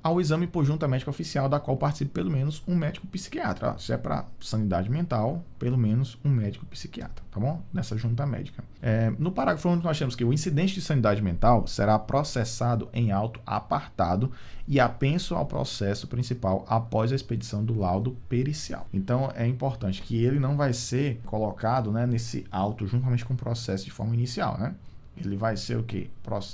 S1: ao exame por junta médica oficial, da qual participe pelo menos um médico psiquiatra. Se é para sanidade mental, pelo menos um médico psiquiatra, tá bom? Nessa junta médica. No parágrafo único nós temos que o incidente de sanidade mental será processado em auto apartado e apenso ao processo principal após a expedição do laudo pericial. Então é importante que ele não vai ser colocado, né, nesse auto juntamente com o processo de forma inicial, né? Ele vai ser o quê?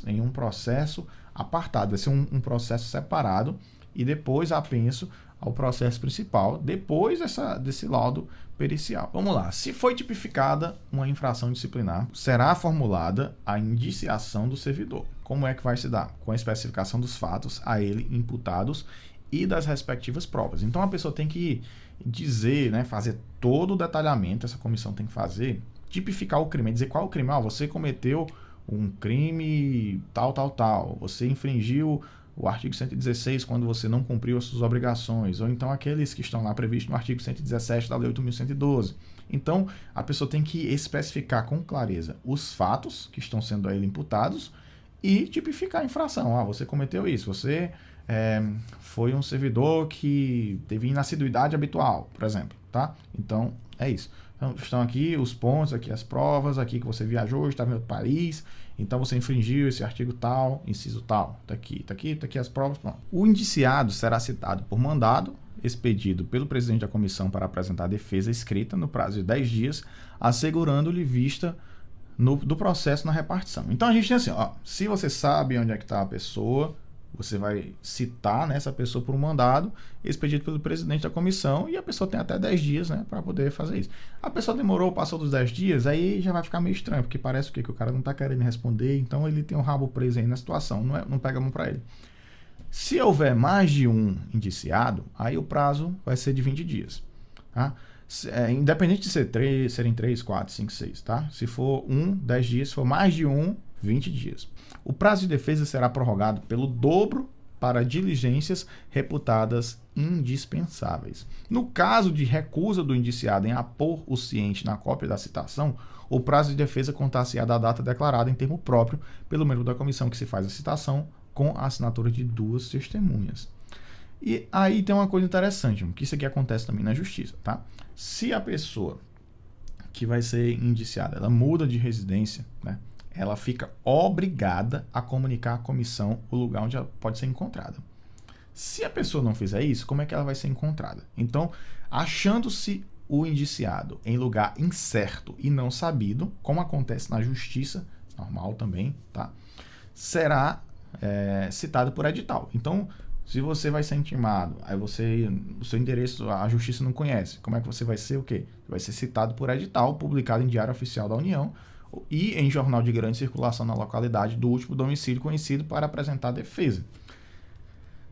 S1: Em um processo apartado, vai ser um processo separado e depois apenso ao processo principal, depois desse laudo pericial. Vamos lá, se foi tipificada uma infração disciplinar, será formulada a indiciação do servidor. Como é que vai se dar? Com a especificação dos fatos a ele imputados e das respectivas provas. Então a pessoa tem que dizer, né, fazer todo o detalhamento, essa comissão tem que fazer, tipificar o crime, dizer qual o crime. Você cometeu um crime tal, você infringiu o artigo 116 quando você não cumpriu as suas obrigações, ou então aqueles que estão lá previstos no artigo 117 da Lei 8.112. Então, a pessoa tem que especificar com clareza os fatos que estão sendo a ele imputados e tipificar a infração. Você cometeu isso, você foi um servidor que teve inassiduidade habitual, por exemplo, tá? Então, é isso. Então, estão aqui os pontos, aqui as provas, aqui que você viajou, estava em outro país, então você infringiu esse artigo tal, inciso tal. Tá aqui as provas. Pronto. O indiciado será citado por mandado, expedido pelo presidente da comissão para apresentar a defesa escrita no prazo de 10 dias, assegurando-lhe vista do processo na repartição. Então a gente tem assim, se você sabe onde é que está a pessoa, você vai citar, né, essa pessoa por um mandado expedido pelo presidente da comissão e a pessoa tem até 10 dias, né, para poder fazer isso. A pessoa demorou, passou dos 10 dias, aí já vai ficar meio estranho, porque parece que o cara não está querendo responder, então ele tem um rabo preso aí na situação, não pega a mão para ele. Se houver mais de um indiciado, aí o prazo vai ser de 20 dias. Tá? Independente de serem 3, 4, 5, 6. Tá? Se for 10 dias, se for mais de 20 dias. O prazo de defesa será prorrogado pelo dobro para diligências reputadas indispensáveis. No caso de recusa do indiciado em apor o ciente na cópia da citação, o prazo de defesa contar-se-á da data declarada em termo próprio pelo membro da comissão que se faz a citação com a assinatura de 2 testemunhas. E aí tem uma coisa interessante, que isso aqui acontece também na justiça, tá? Se a pessoa que vai ser indiciada, ela muda de residência, né? Ela fica obrigada a comunicar à comissão o lugar onde ela pode ser encontrada. Se a pessoa não fizer isso, como é que ela vai ser encontrada? Então, achando-se o indiciado em lugar incerto e não sabido, como acontece na justiça, normal também, tá? Será citado por edital. Então, se você vai ser intimado, aí o seu endereço, a justiça não conhece, como é que você vai ser o quê? Vai ser citado por edital, publicado em Diário Oficial da União, e em jornal de grande circulação na localidade do último domicílio conhecido para apresentar a defesa.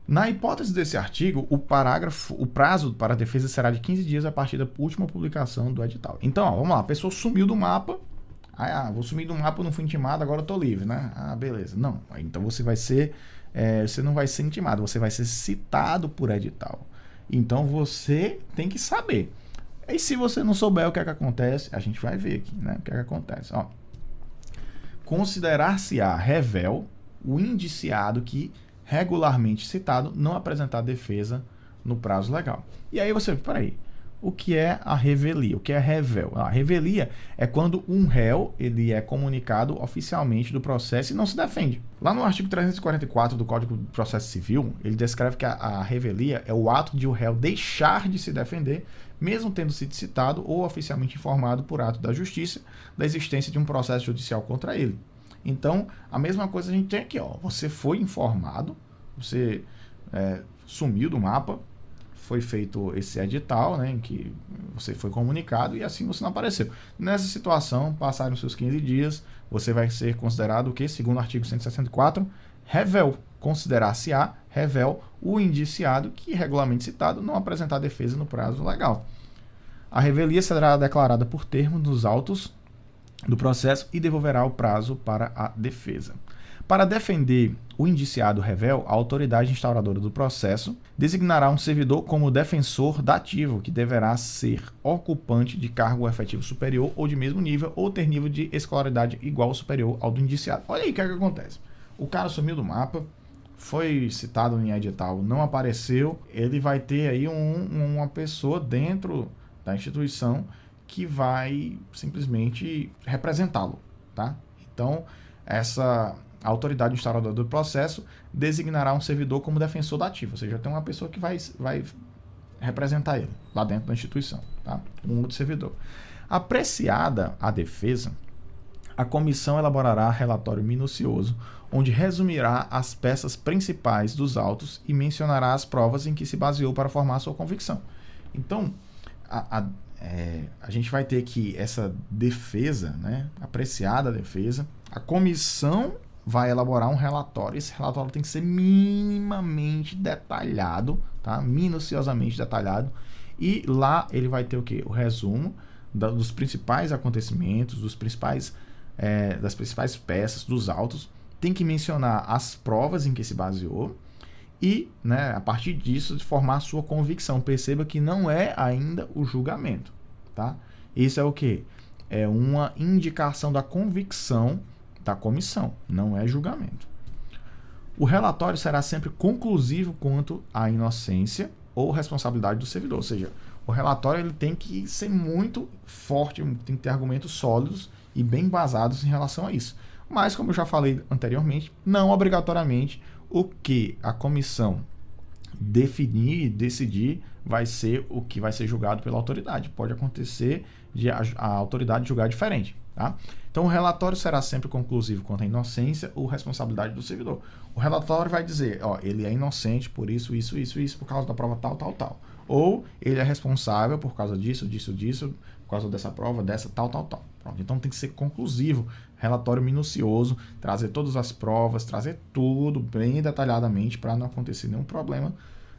S1: Na hipótese desse artigo, o prazo para a defesa será de 15 dias a partir da última publicação do edital. Então, vamos lá, a pessoa sumiu do mapa, vou sumir do mapa, não fui intimado, agora eu estou livre, né? Beleza. Não, então você não vai ser intimado, você vai ser citado por edital. Então você tem que saber. Aí se você não souber o que é que acontece, a gente vai ver aqui, né? O que é que acontece. Ó, considerar-se-á rével o indiciado que, regularmente citado, não apresentar defesa no prazo legal. E aí você, peraí, o que é a revelia? O que é rével? A revelia é quando um réu ele é comunicado oficialmente do processo e não se defende. Lá no artigo 344 do Código de Processo Civil, ele descreve que a revelia é o ato de o réu deixar de se defender, mesmo tendo sido citado ou oficialmente informado por ato da justiça da existência de um processo judicial contra ele. Então, a mesma coisa a gente tem aqui, ó. Você foi informado, você sumiu do mapa, foi feito esse edital, né, em que você foi comunicado e assim você não apareceu. Nessa situação, passaram seus 15 dias, você vai ser considerado o quê? Segundo o artigo 164, rével. Considerar-se-á rével o indiciado que, regularmente citado, não apresentar defesa no prazo legal. A revelia será declarada por termo nos autos do processo e devolverá o prazo para a defesa. Para defender o indiciado rével, a autoridade instauradora do processo designará um servidor como defensor dativo, que deverá ser ocupante de cargo efetivo superior ou de mesmo nível, ou ter nível de escolaridade igual ou superior ao do indiciado. Olha aí o que acontece. O cara sumiu do mapa, foi citado em edital, não apareceu, ele vai ter aí uma pessoa dentro da instituição que vai simplesmente representá-lo, tá? Então, a autoridade instauradora do processo designará um servidor como defensor dativo, ou seja, tem uma pessoa que vai representar ele lá dentro da instituição, tá? Um outro servidor. Apreciada a defesa, a comissão elaborará relatório minucioso, onde resumirá as peças principais dos autos e mencionará as provas em que se baseou para formar sua convicção. Então, a gente vai ter que essa defesa, né, apreciada a defesa, a comissão vai elaborar um relatório. Esse relatório tem que ser minimamente detalhado, tá? Minuciosamente detalhado. E lá ele vai ter o quê? O resumo dos principais acontecimentos, das principais peças, dos autos. Tem que mencionar as provas em que se baseou e, né, a partir disso, formar a sua convicção. Perceba que não é ainda o julgamento, tá? Isso é o quê? É uma indicação da convicção da comissão, não é julgamento. O relatório será sempre conclusivo quanto à inocência ou responsabilidade do servidor, ou seja, o relatório ele tem que ser muito forte, tem que ter argumentos sólidos e bem basados em relação a isso. Mas, como eu já falei anteriormente, não obrigatoriamente o que a comissão definir e decidir vai ser o que vai ser julgado pela autoridade. Pode acontecer de a autoridade julgar diferente, tá? Então, o relatório será sempre conclusivo quanto à inocência ou responsabilidade do servidor. O relatório vai dizer, ó, ele é inocente por isso, por causa da prova tal. Ou ele é responsável por causa disso, por causa dessa prova, dessa tal. Pronto. Então, tem que ser conclusivo, relatório minucioso, trazer todas as provas, trazer tudo bem detalhadamente para não acontecer nenhum problema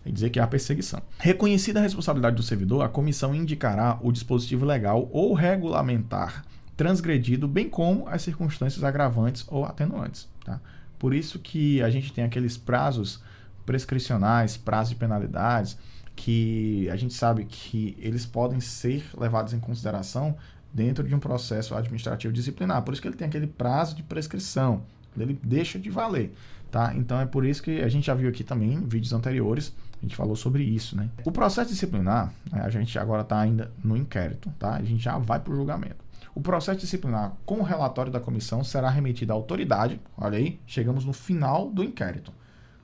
S1: e dizer que há perseguição. Reconhecida a responsabilidade do servidor, a comissão indicará o dispositivo legal ou regulamentar transgredido, bem como as circunstâncias agravantes ou atenuantes, tá? Por isso que a gente tem aqueles prazos prescricionais, prazos de penalidades, que a gente sabe que eles podem ser levados em consideração dentro de um processo administrativo disciplinar. Por isso que ele tem aquele prazo de prescrição, ele deixa de valer, tá? Então é por isso que a gente já viu aqui também em vídeos anteriores, a gente falou sobre isso, né? O processo disciplinar, a gente agora está ainda no inquérito, tá? A gente já vai para o julgamento. O processo disciplinar com o relatório da comissão será remetido à autoridade. Olha aí, chegamos no final do inquérito.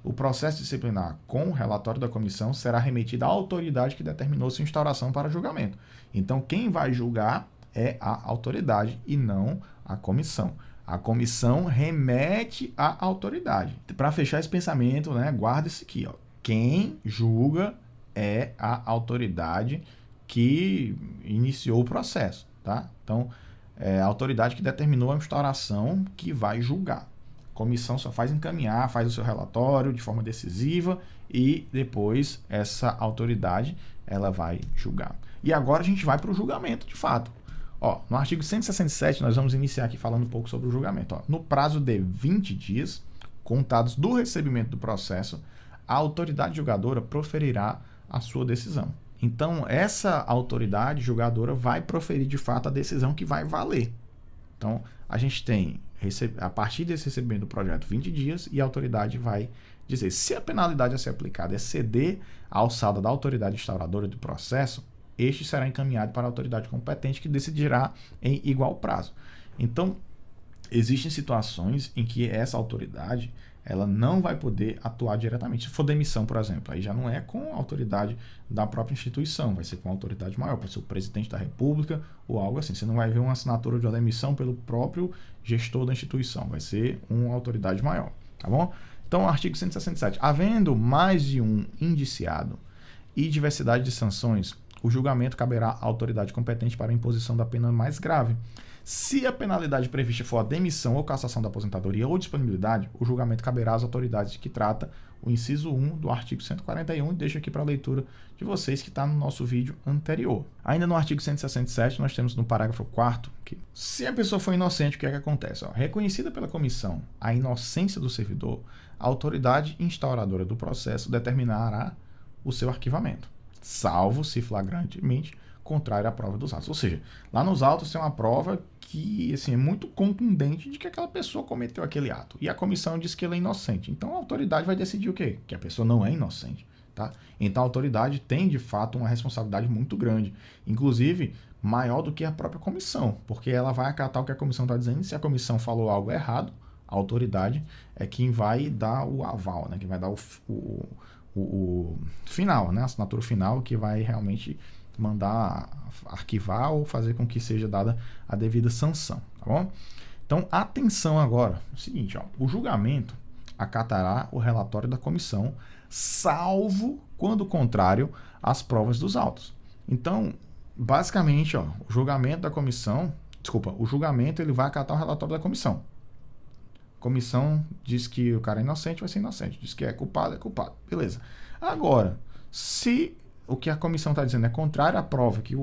S1: O processo disciplinar com o relatório da comissão será remetido à autoridade que determinou sua instauração para julgamento. Então, quem vai julgar é a autoridade e não a comissão. A comissão remete à autoridade. Para fechar esse pensamento, né, guarda isso aqui, ó. Quem julga é a autoridade que iniciou o processo, tá? Então, é a autoridade que determinou a instauração que vai julgar. A comissão só faz encaminhar, faz o seu relatório de forma decisiva e depois essa autoridade ela vai julgar. E agora a gente vai para o julgamento de fato. Ó, no artigo 167 nós vamos iniciar aqui falando um pouco sobre o julgamento. Ó, no prazo de 20 dias, contados do recebimento do processo, a autoridade julgadora proferirá a sua decisão. Então, essa autoridade julgadora vai proferir de fato a decisão que vai valer. Então, a gente tem, a partir desse recebimento do projeto, 20 dias, e a autoridade vai dizer se a penalidade a ser aplicada exceder a alçada da autoridade instauradora do processo, este será encaminhado para a autoridade competente que decidirá em igual prazo. Então, existem situações em que essa autoridade ela não vai poder atuar diretamente. Se for demissão, por exemplo, aí já não é com a autoridade da própria instituição, vai ser com a autoridade maior, pode ser o presidente da República ou algo assim. Você não vai ver uma assinatura de uma demissão pelo próprio gestor da instituição, vai ser uma autoridade maior, tá bom? Então, artigo 167. Havendo mais de um indiciado e diversidade de sanções, o julgamento caberá à autoridade competente para a imposição da pena mais grave. Se a penalidade prevista for a demissão ou cassação da aposentadoria ou disponibilidade, o julgamento caberá às autoridades que trata o inciso 1 do artigo 141, e deixo aqui para a leitura de vocês que está no nosso vídeo anterior. Ainda no artigo 167, nós temos no parágrafo 4º que, se a pessoa for inocente, o que é que acontece? Reconhecida pela comissão a inocência do servidor, a autoridade instauradora do processo determinará o seu arquivamento, salvo se flagrantemente contrário à prova dos autos. Ou seja, lá nos autos tem uma prova que assim, é muito contundente de que aquela pessoa cometeu aquele ato. E a comissão diz que ele é inocente. Então a autoridade vai decidir o quê? Que a pessoa não é inocente. Tá? Então a autoridade tem, de fato, uma responsabilidade muito grande. Inclusive, maior do que a própria comissão. Porque ela vai acatar o que a comissão está dizendo. E se a comissão falou algo errado, a autoridade é quem vai dar o aval, né? Quem vai dar o final, né? A assinatura final que vai realmente mandar arquivar ou fazer com que seja dada a devida sanção, tá bom? Então, atenção agora, é o seguinte, ó, o julgamento acatará o relatório da comissão, salvo quando contrário às provas dos autos. Então, basicamente, ó, o julgamento da comissão, o julgamento ele vai acatar o relatório da comissão. A comissão diz que o cara é inocente, vai ser inocente. Diz que é culpado, beleza. Agora, se o que a comissão está dizendo é contrário à prova que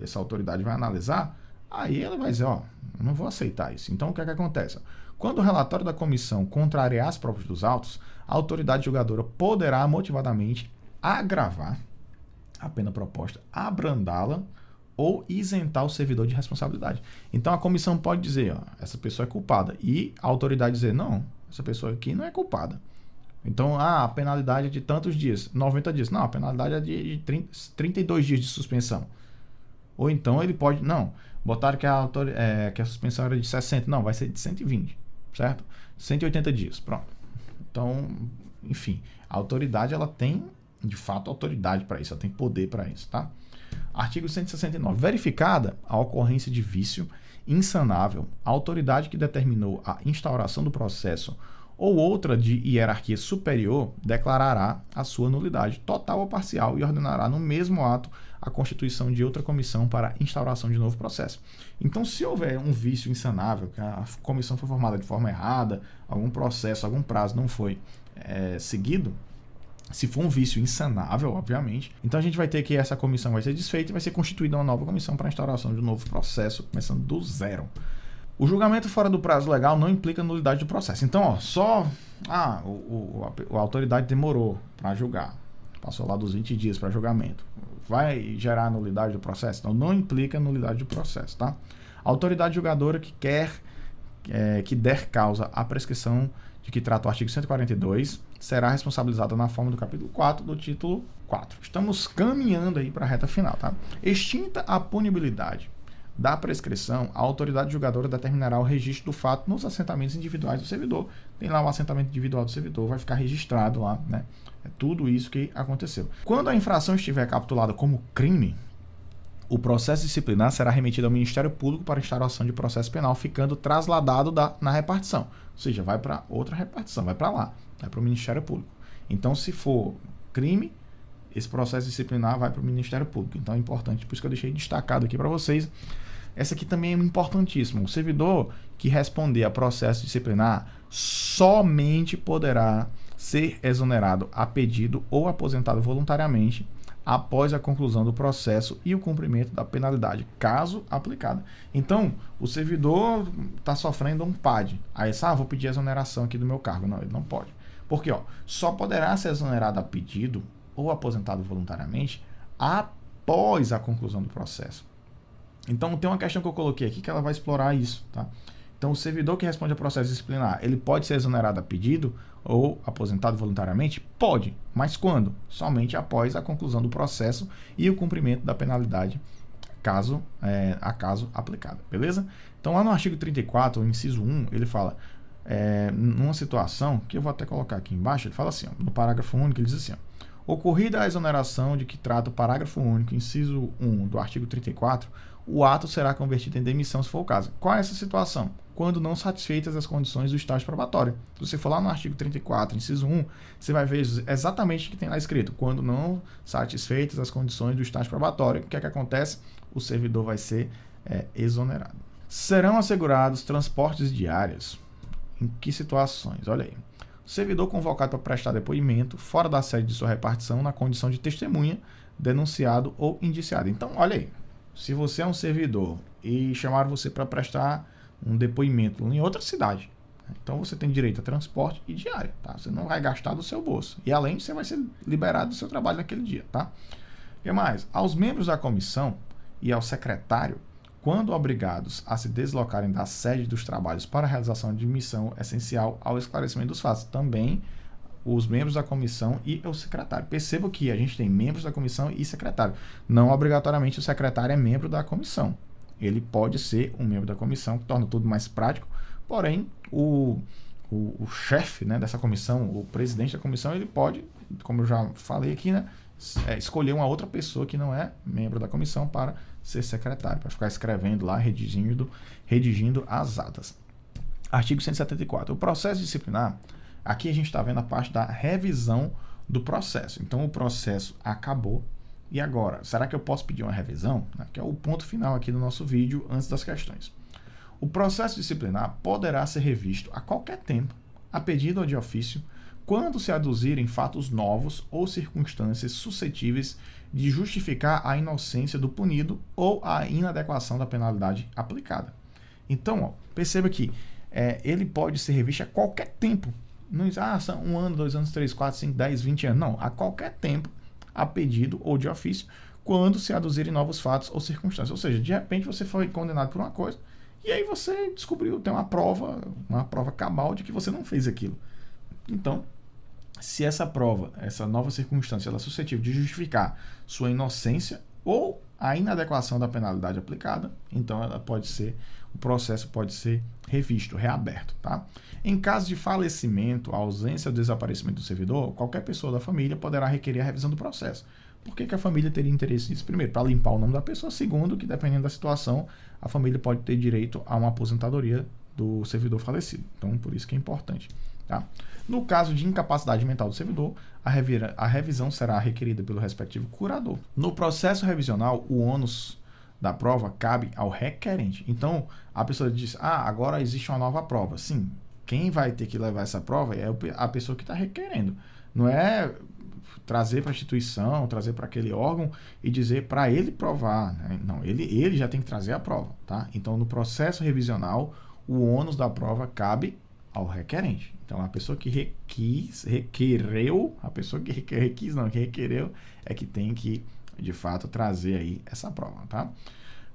S1: essa autoridade vai analisar, aí ela vai dizer, ó, eu não vou aceitar isso. Então, o que é que acontece? Quando o relatório da comissão contrariar as provas dos autos, a autoridade julgadora poderá motivadamente agravar a pena proposta, abrandá-la ou isentar o servidor de responsabilidade. Então, a comissão pode dizer, ó, essa pessoa é culpada, e a autoridade dizer, não, essa pessoa aqui não é culpada. Então, a penalidade é de tantos dias, 90 dias. Não, a penalidade é de 32 dias de suspensão. Ou então ele pode, não, botaram que a suspensão era de 60, não, vai ser de 120, certo? 180 dias, pronto. Então, enfim, a autoridade, ela tem, de fato, autoridade para isso, ela tem poder para isso, tá? Artigo 169. Verificada a ocorrência de vício insanável, a autoridade que determinou a instauração do processo ou outra de hierarquia superior declarará a sua nulidade total ou parcial e ordenará no mesmo ato a constituição de outra comissão para instauração de novo processo. Então, se houver um vício insanável, que a comissão foi formada de forma errada, algum processo, algum prazo não foi seguido, se for um vício insanável, obviamente, então a gente vai ter que essa comissão vai ser desfeita e vai ser constituída uma nova comissão para a instauração de um novo processo, começando do zero. O julgamento fora do prazo legal não implica nulidade do processo. Então, ó, a autoridade demorou para julgar, passou lá dos 20 dias para julgamento, vai gerar nulidade do processo? Então, não implica nulidade do processo, tá? A autoridade julgadora que der causa à prescrição de que trata o artigo 142 será responsabilizada na forma do capítulo 4 do título 4. Estamos caminhando aí para a reta final, tá? Extinta a punibilidade da prescrição, a autoridade julgadora determinará o registro do fato nos assentamentos individuais do servidor. Tem lá o assentamento individual do servidor, vai ficar registrado lá, né? É tudo isso que aconteceu. Quando a infração estiver capitulada como crime, o processo disciplinar será remetido ao Ministério Público para instauração de processo penal, ficando trasladado na repartição. Ou seja, vai para outra repartição, vai para lá, vai para o Ministério Público. Então, se for crime, esse processo disciplinar vai para o Ministério Público. Então é importante, por isso que eu deixei destacado aqui para vocês. Essa aqui também é importantíssima. O servidor que responder a processo disciplinar somente poderá ser exonerado a pedido ou aposentado voluntariamente após a conclusão do processo e o cumprimento da penalidade, caso aplicada. Então, o servidor está sofrendo um PAD. Aí, vou pedir exoneração aqui do meu cargo. Não, ele não pode. Porque só poderá ser exonerado a pedido ou aposentado voluntariamente após a conclusão do processo. Então, tem uma questão que eu coloquei aqui que ela vai explorar isso, tá? Então, o servidor que responde a processo disciplinar, ele pode ser exonerado a pedido ou aposentado voluntariamente? Pode, mas quando? Somente após a conclusão do processo e o cumprimento da penalidade, caso aplicada, beleza? Então, lá no artigo 34, o inciso 1, ele fala, numa situação, que eu vou até colocar aqui embaixo, ele fala assim, ó, no parágrafo único, ele diz assim, ó, ocorrida a exoneração de que trata o parágrafo único, inciso 1 do artigo 34, o ato será convertido em demissão se for o caso. Qual é essa situação? Quando não satisfeitas as condições do estágio probatório. Se você for lá no artigo 34, inciso 1, você vai ver exatamente o que tem lá escrito. Quando não satisfeitas as condições do estágio probatório, o que é que acontece? O servidor vai ser exonerado. Serão assegurados transportes diários. Em que situações? Olha aí. O servidor convocado para prestar depoimento fora da sede de sua repartição na condição de testemunha, denunciado ou indiciado. Então, olha aí. Se você é um servidor e chamaram você para prestar um depoimento em outra cidade, então você tem direito a transporte e diária, tá? Você não vai gastar do seu bolso. E além, você vai ser liberado do seu trabalho naquele dia, tá? O que mais? Aos membros da comissão e ao secretário, quando obrigados a se deslocarem da sede dos trabalhos para a realização de missão essencial ao esclarecimento dos fatos, também os membros da comissão e o secretário. Perceba que a gente tem membros da comissão e secretário. Não obrigatoriamente o secretário é membro da comissão. Ele pode ser um membro da comissão, que torna tudo mais prático, porém o chefe, né, dessa comissão, o presidente da comissão, ele pode, como eu já falei aqui, né, escolher uma outra pessoa que não é membro da comissão para ser secretário, para ficar escrevendo lá, redigindo as atas. Artigo 174. O processo disciplinar, aqui a gente está vendo a parte da revisão do processo. Então, o processo acabou. E agora, será que eu posso pedir uma revisão? Que é o ponto final aqui do nosso vídeo, antes das questões. O processo disciplinar poderá ser revisto a qualquer tempo, a pedido ou de ofício, quando se aduzirem fatos novos ou circunstâncias suscetíveis de justificar a inocência do punido ou a inadequação da penalidade aplicada. Então, ó, perceba que ele pode ser revisto a qualquer tempo. Não diz, são 1 ano, 2 anos, 3, 4, 5, 10, 20 anos. Não, a qualquer tempo, a pedido ou de ofício, quando se aduzirem novos fatos ou circunstâncias. Ou seja, de repente você foi condenado por uma coisa e aí você descobriu, tem uma prova cabal de que você não fez aquilo. Então, se essa prova, essa nova circunstância, ela é suscetível de justificar sua inocência ou a inadequação da penalidade aplicada, então o processo pode ser revisto, reaberto, tá? Em caso de falecimento, ausência ou desaparecimento do servidor, qualquer pessoa da família poderá requerer a revisão do processo. Por que a família teria interesse nisso? Primeiro, para limpar o nome da pessoa. Segundo, que dependendo da situação, a família pode ter direito a uma aposentadoria do servidor falecido. Então, por isso que é importante, tá? No caso de incapacidade mental do servidor, a revisão será requerida pelo respectivo curador. No processo revisional, o ônus da prova cabe ao requerente. Então, a pessoa diz, agora existe uma nova prova. Sim, quem vai ter que levar essa prova é a pessoa que está requerendo. Não é trazer para a instituição, trazer para aquele órgão e dizer para ele provar, né? Não, ele já tem que trazer a prova, tá? Então, no processo revisional, o ônus da prova cabe ao requerente. Então, a pessoa que requereu é que tem que, de fato, trazer aí essa prova, tá?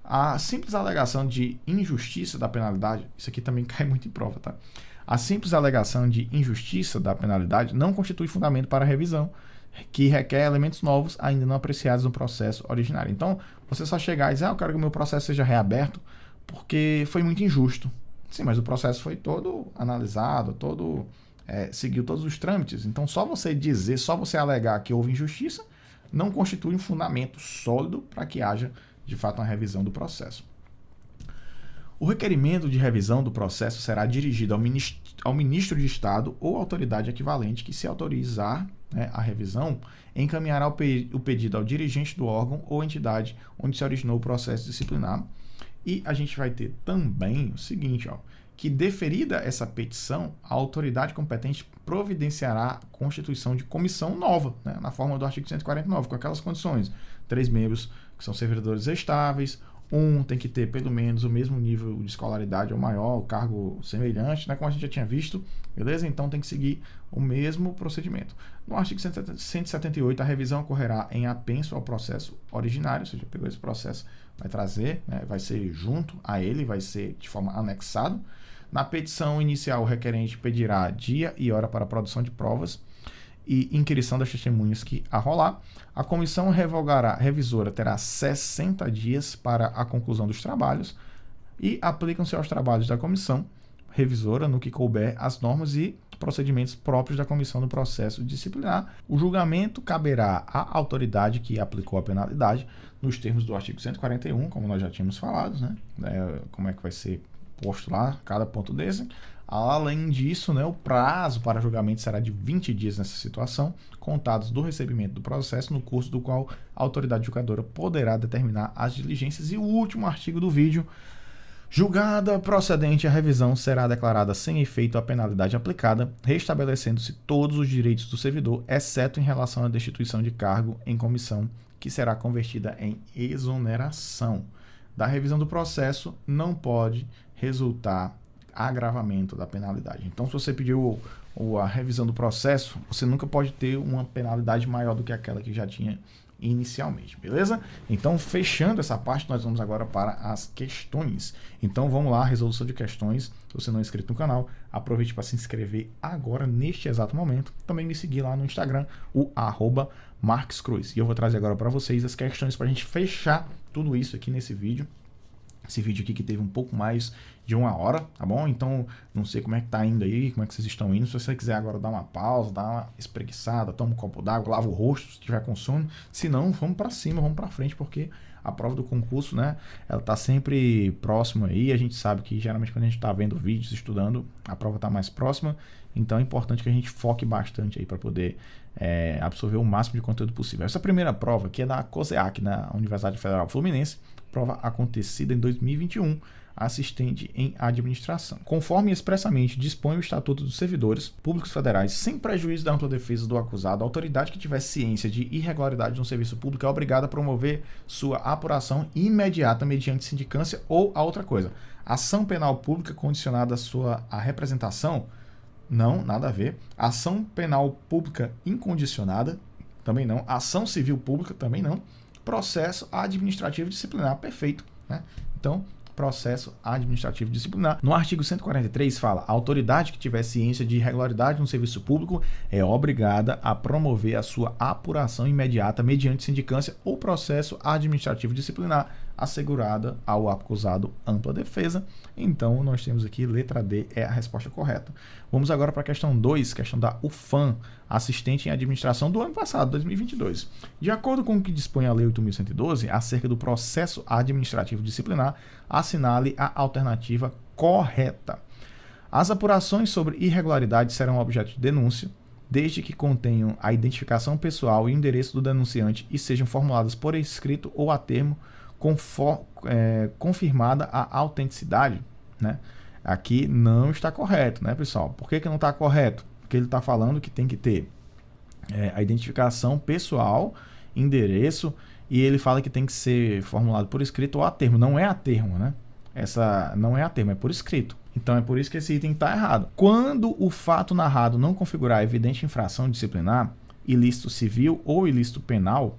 S1: A simples alegação de injustiça da penalidade, isso aqui também cai muito em prova, tá? A simples alegação de injustiça da penalidade não constitui fundamento para a revisão, que requer elementos novos ainda não apreciados no processo originário. Então, você só chegar e dizer, eu quero que o meu processo seja reaberto porque foi muito injusto. Sim, mas o processo foi todo analisado, seguiu todos os trâmites. Então, só você alegar que houve injustiça, não constitui um fundamento sólido para que haja, de fato, uma revisão do processo. O requerimento de revisão do processo será dirigido ao ministro de Estado ou autoridade equivalente que, se autorizar, né, a revisão, encaminhará o pedido ao dirigente do órgão ou entidade onde se originou o processo disciplinar. E a gente vai ter também o seguinte, que deferida essa petição, a autoridade competente providenciará a constituição de comissão nova, né, na forma do artigo 149, com aquelas condições: 3 membros que são servidores estáveis, Um tem que ter pelo menos o mesmo nível de escolaridade ou maior, o cargo semelhante, né, como a gente já tinha visto, beleza? Então tem que seguir o mesmo procedimento. No artigo 178, a revisão ocorrerá em apenso ao processo originário, ou seja, pegou esse processo, vai trazer, né, vai ser junto a ele, vai ser de forma anexado. Na petição inicial, o requerente pedirá dia e hora para a produção de provas e inquirição das testemunhas que arrolar. A comissão revisora terá 60 dias para a conclusão dos trabalhos e aplicam-se aos trabalhos da comissão revisora, no que couber, as normas e procedimentos próprios da comissão do processo disciplinar. O julgamento caberá à autoridade que aplicou a penalidade nos termos do artigo 141, como nós já tínhamos falado, né? Como é que vai ser posto lá cada ponto desse. Além disso, né, o prazo para julgamento será de 20 dias nessa situação, contados do recebimento do processo, no curso do qual a autoridade julgadora poderá determinar as diligências. E o último artigo do vídeo: julgada procedente a revisão, será declarada sem efeito a penalidade aplicada, restabelecendo-se todos os direitos do servidor, exceto em relação à destituição de cargo em comissão, que será convertida em exoneração. Da revisão do processo não pode resultar agravamento da penalidade. Então, se você pediu a revisão do processo, você nunca pode ter uma penalidade maior do que aquela que já tinha inicialmente, beleza? Então, fechando essa parte, nós vamos agora para as questões. Então, vamos lá, resolução de questões. Se você não é inscrito no canal, aproveite para se inscrever agora, neste exato momento. Também me seguir lá no Instagram, o @marquescruz. E eu vou trazer agora para vocês as questões para a gente fechar tudo isso aqui nesse vídeo. Esse vídeo aqui que teve um pouco mais de 1 hora, tá bom? Então, não sei como é que tá indo aí, como é que vocês estão indo. Se você quiser agora dar uma pausa, dar uma espreguiçada, toma um copo d'água, lava o rosto, se tiver com sono. Se não, vamos para cima, vamos para frente, porque a prova do concurso, né, ela tá sempre próxima aí. A gente sabe que geralmente quando a gente tá vendo vídeos, estudando, a prova tá mais próxima. Então é importante que a gente foque bastante aí para poder absorver o máximo de conteúdo possível. Essa primeira prova aqui é da COSEAC, na Universidade Federal Fluminense, prova acontecida em 2021, assistente em administração. Conforme expressamente dispõe o Estatuto dos Servidores Públicos Federais, sem prejuízo da ampla defesa do acusado, a autoridade que tiver ciência de irregularidade no serviço público é obrigada a promover sua apuração imediata mediante sindicância ou a outra coisa. Ação penal pública condicionada à representação? Não, nada a ver. Ação penal pública incondicionada? Também não. Ação civil pública? Também não. Processo administrativo disciplinar, perfeito, né? Então, processo administrativo disciplinar. No artigo 143 fala: a autoridade que tiver ciência de irregularidade no serviço público é obrigada a promover a sua apuração imediata mediante sindicância ou processo administrativo disciplinar, assegurada ao acusado ampla defesa. Então, nós temos aqui letra D é a resposta correta. Vamos agora para a questão 2, questão da UFAM, assistente em administração do ano passado, 2022. De acordo com o que dispõe a Lei 8.112, acerca do processo administrativo disciplinar, assinale a alternativa correta. As apurações sobre irregularidades serão objeto de denúncia, desde que contenham a identificação pessoal e o endereço do denunciante e sejam formuladas por escrito ou a termo, confirmada a autenticidade, né? Aqui não está correto, né, pessoal? Por que não está correto? Porque ele está falando que tem que ter a identificação pessoal, endereço, e ele fala que tem que ser formulado por escrito ou a termo. Não é a termo, né? Essa não é a termo, é por escrito. Então é por isso que esse item está errado. Quando o fato narrado não configurar evidente infração disciplinar, ilícito civil ou ilícito penal,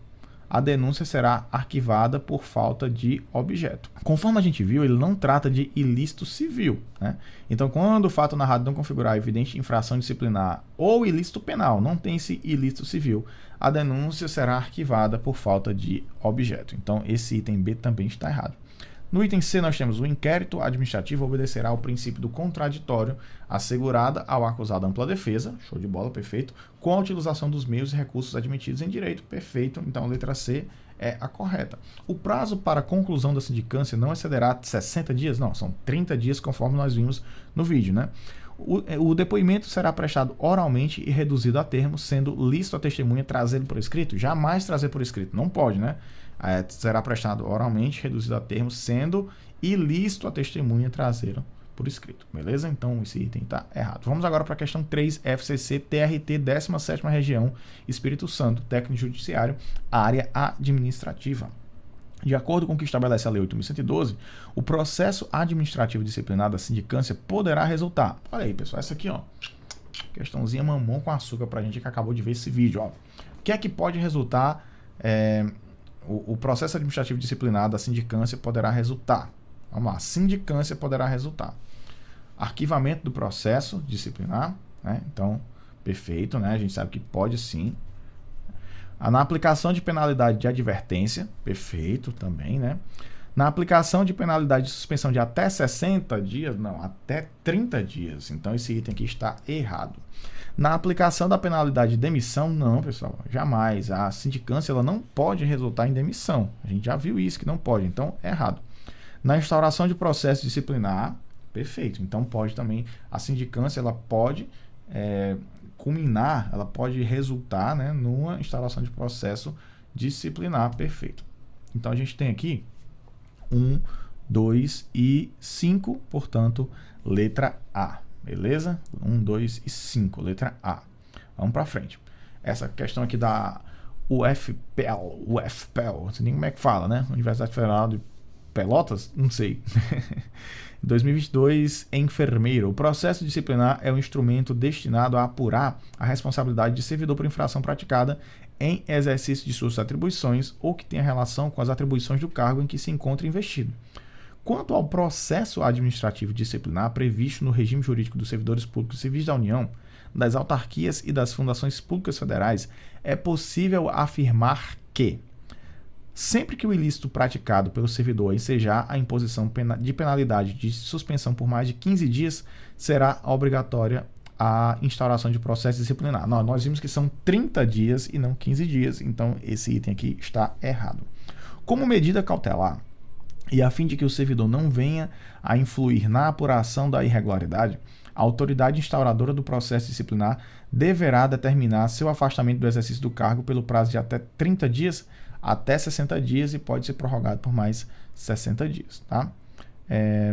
S1: a denúncia será arquivada por falta de objeto. Conforme a gente viu, ele não trata de ilícito civil, né? Então, quando o fato narrado não configurar evidente infração disciplinar ou ilícito penal, não tem esse ilícito civil, a denúncia será arquivada por falta de objeto. Então, esse item B também está errado. No item C, nós temos: o inquérito administrativo obedecerá ao princípio do contraditório, assegurada ao acusado ampla defesa, show de bola, perfeito, com a utilização dos meios e recursos admitidos em direito, perfeito. Então, a letra C é a correta. O prazo para conclusão da sindicância não excederá 60 dias? Não, são 30 dias, conforme nós vimos no vídeo, né? O depoimento será prestado oralmente e reduzido a termo, sendo lícito a testemunha trazê-lo por escrito? Jamais trazer por escrito, não pode, né? Será prestado oralmente, reduzido a termo, sendo ilícito a testemunha trazê-lo por escrito, beleza? Então, esse item está errado. Vamos agora para a questão 3, FCC, TRT, 17ª Região, Espírito Santo, técnico judiciário, área administrativa. De acordo com o que estabelece a Lei 8.112, o processo administrativo disciplinar da sindicância poderá resultar. Olha aí, pessoal, essa aqui, ó, questãozinha mamão com açúcar pra gente que acabou de ver esse vídeo, ó. O que é que pode resultar? O processo administrativo disciplinar da sindicância poderá resultar. Vamos lá, sindicância poderá resultar. Arquivamento do processo disciplinar, né? Então, perfeito, né? A gente sabe que pode sim. Na aplicação de penalidade de advertência, perfeito também, né? Na aplicação de penalidade de suspensão de até 60 dias, não, até 30 dias. Então, esse item aqui está errado. Na aplicação da penalidade de demissão, não, pessoal, jamais. A sindicância ela não pode resultar em demissão. A gente já viu isso, que não pode, então é errado. Na instauração de processo disciplinar, perfeito. Então, pode também, a sindicância ela pode culminar, ela pode resultar, né, numa instauração de processo disciplinar, perfeito. Então, a gente tem aqui 1, 2 e 5, portanto, letra A, beleza? 1, 2 e 5, letra A. Vamos para frente. Essa questão aqui da UFPEL, não sei nem como é que fala, né? Universidade Federal de Pelotas? Não sei. 2022, enfermeiro. O processo disciplinar é um instrumento destinado a apurar a responsabilidade de servidor por infração praticada em exercício de suas atribuições ou que tenha relação com as atribuições do cargo em que se encontra investido. Quanto ao processo administrativo disciplinar previsto no regime jurídico dos servidores públicos civis da União, das autarquias e das fundações públicas federais, é possível afirmar que sempre que o ilícito praticado pelo servidor ensejar a imposição de penalidade de suspensão por mais de 15 dias, será obrigatória a instauração de processo disciplinar. Não, nós vimos que são 30 dias e não 15 dias, então esse item aqui está errado. Como medida cautelar, e a fim de que o servidor não venha a influir na apuração da irregularidade, a autoridade instauradora do processo disciplinar deverá determinar seu afastamento do exercício do cargo pelo prazo de até 30 dias até 60 dias e pode ser prorrogado por mais 60 dias, tá?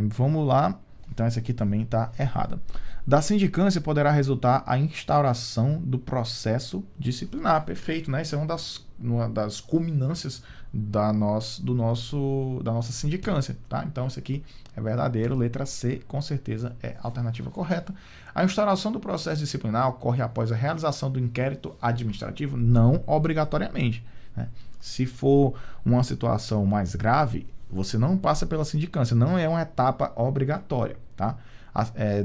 S1: Vamos lá. Então, essa aqui também está errada. Da sindicância poderá resultar a instauração do processo disciplinar. Perfeito, né? Isso é uma das culminâncias da nossa sindicância, tá? Então, isso aqui é verdadeiro. Letra C, com certeza, é a alternativa correta. A instauração do processo disciplinar ocorre após a realização do inquérito administrativo? Não obrigatoriamente, né? Se for uma situação mais grave, você não passa pela sindicância, não é uma etapa obrigatória, tá?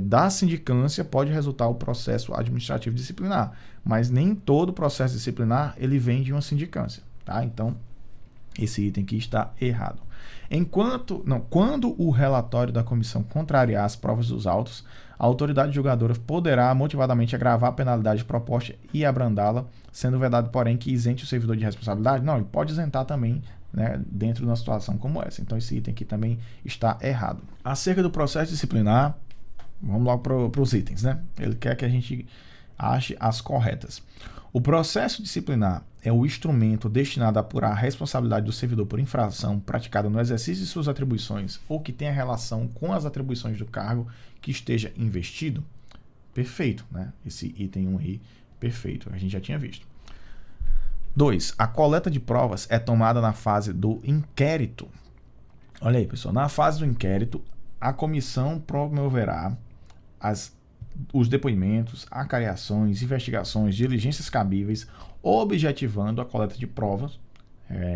S1: Da sindicância pode resultar o processo administrativo disciplinar, mas nem todo processo disciplinar ele vem de uma sindicância, tá? Então, esse item aqui está errado. Quando o relatório da comissão contrariar as provas dos autos, a autoridade julgadora poderá motivadamente agravar a penalidade proposta e abrandá-la, sendo vedado, porém, que isente o servidor de responsabilidade? Não, ele pode isentar também, né, dentro de uma situação como essa. Então, esse item aqui também está errado. Acerca do processo disciplinar, vamos logo para os itens, né? Ele quer que a gente ache as corretas. O processo disciplinar é o instrumento destinado a apurar a responsabilidade do servidor por infração praticada no exercício de suas atribuições ou que tenha relação com as atribuições do cargo que esteja investido. Perfeito, né? Esse item 1 aí, perfeito, a gente já tinha visto. 2. A coleta de provas é tomada na fase do inquérito. Olha aí, pessoal, na fase do inquérito, a comissão promoverá os depoimentos, acariações, investigações, diligências cabíveis, objetivando a coleta de provas,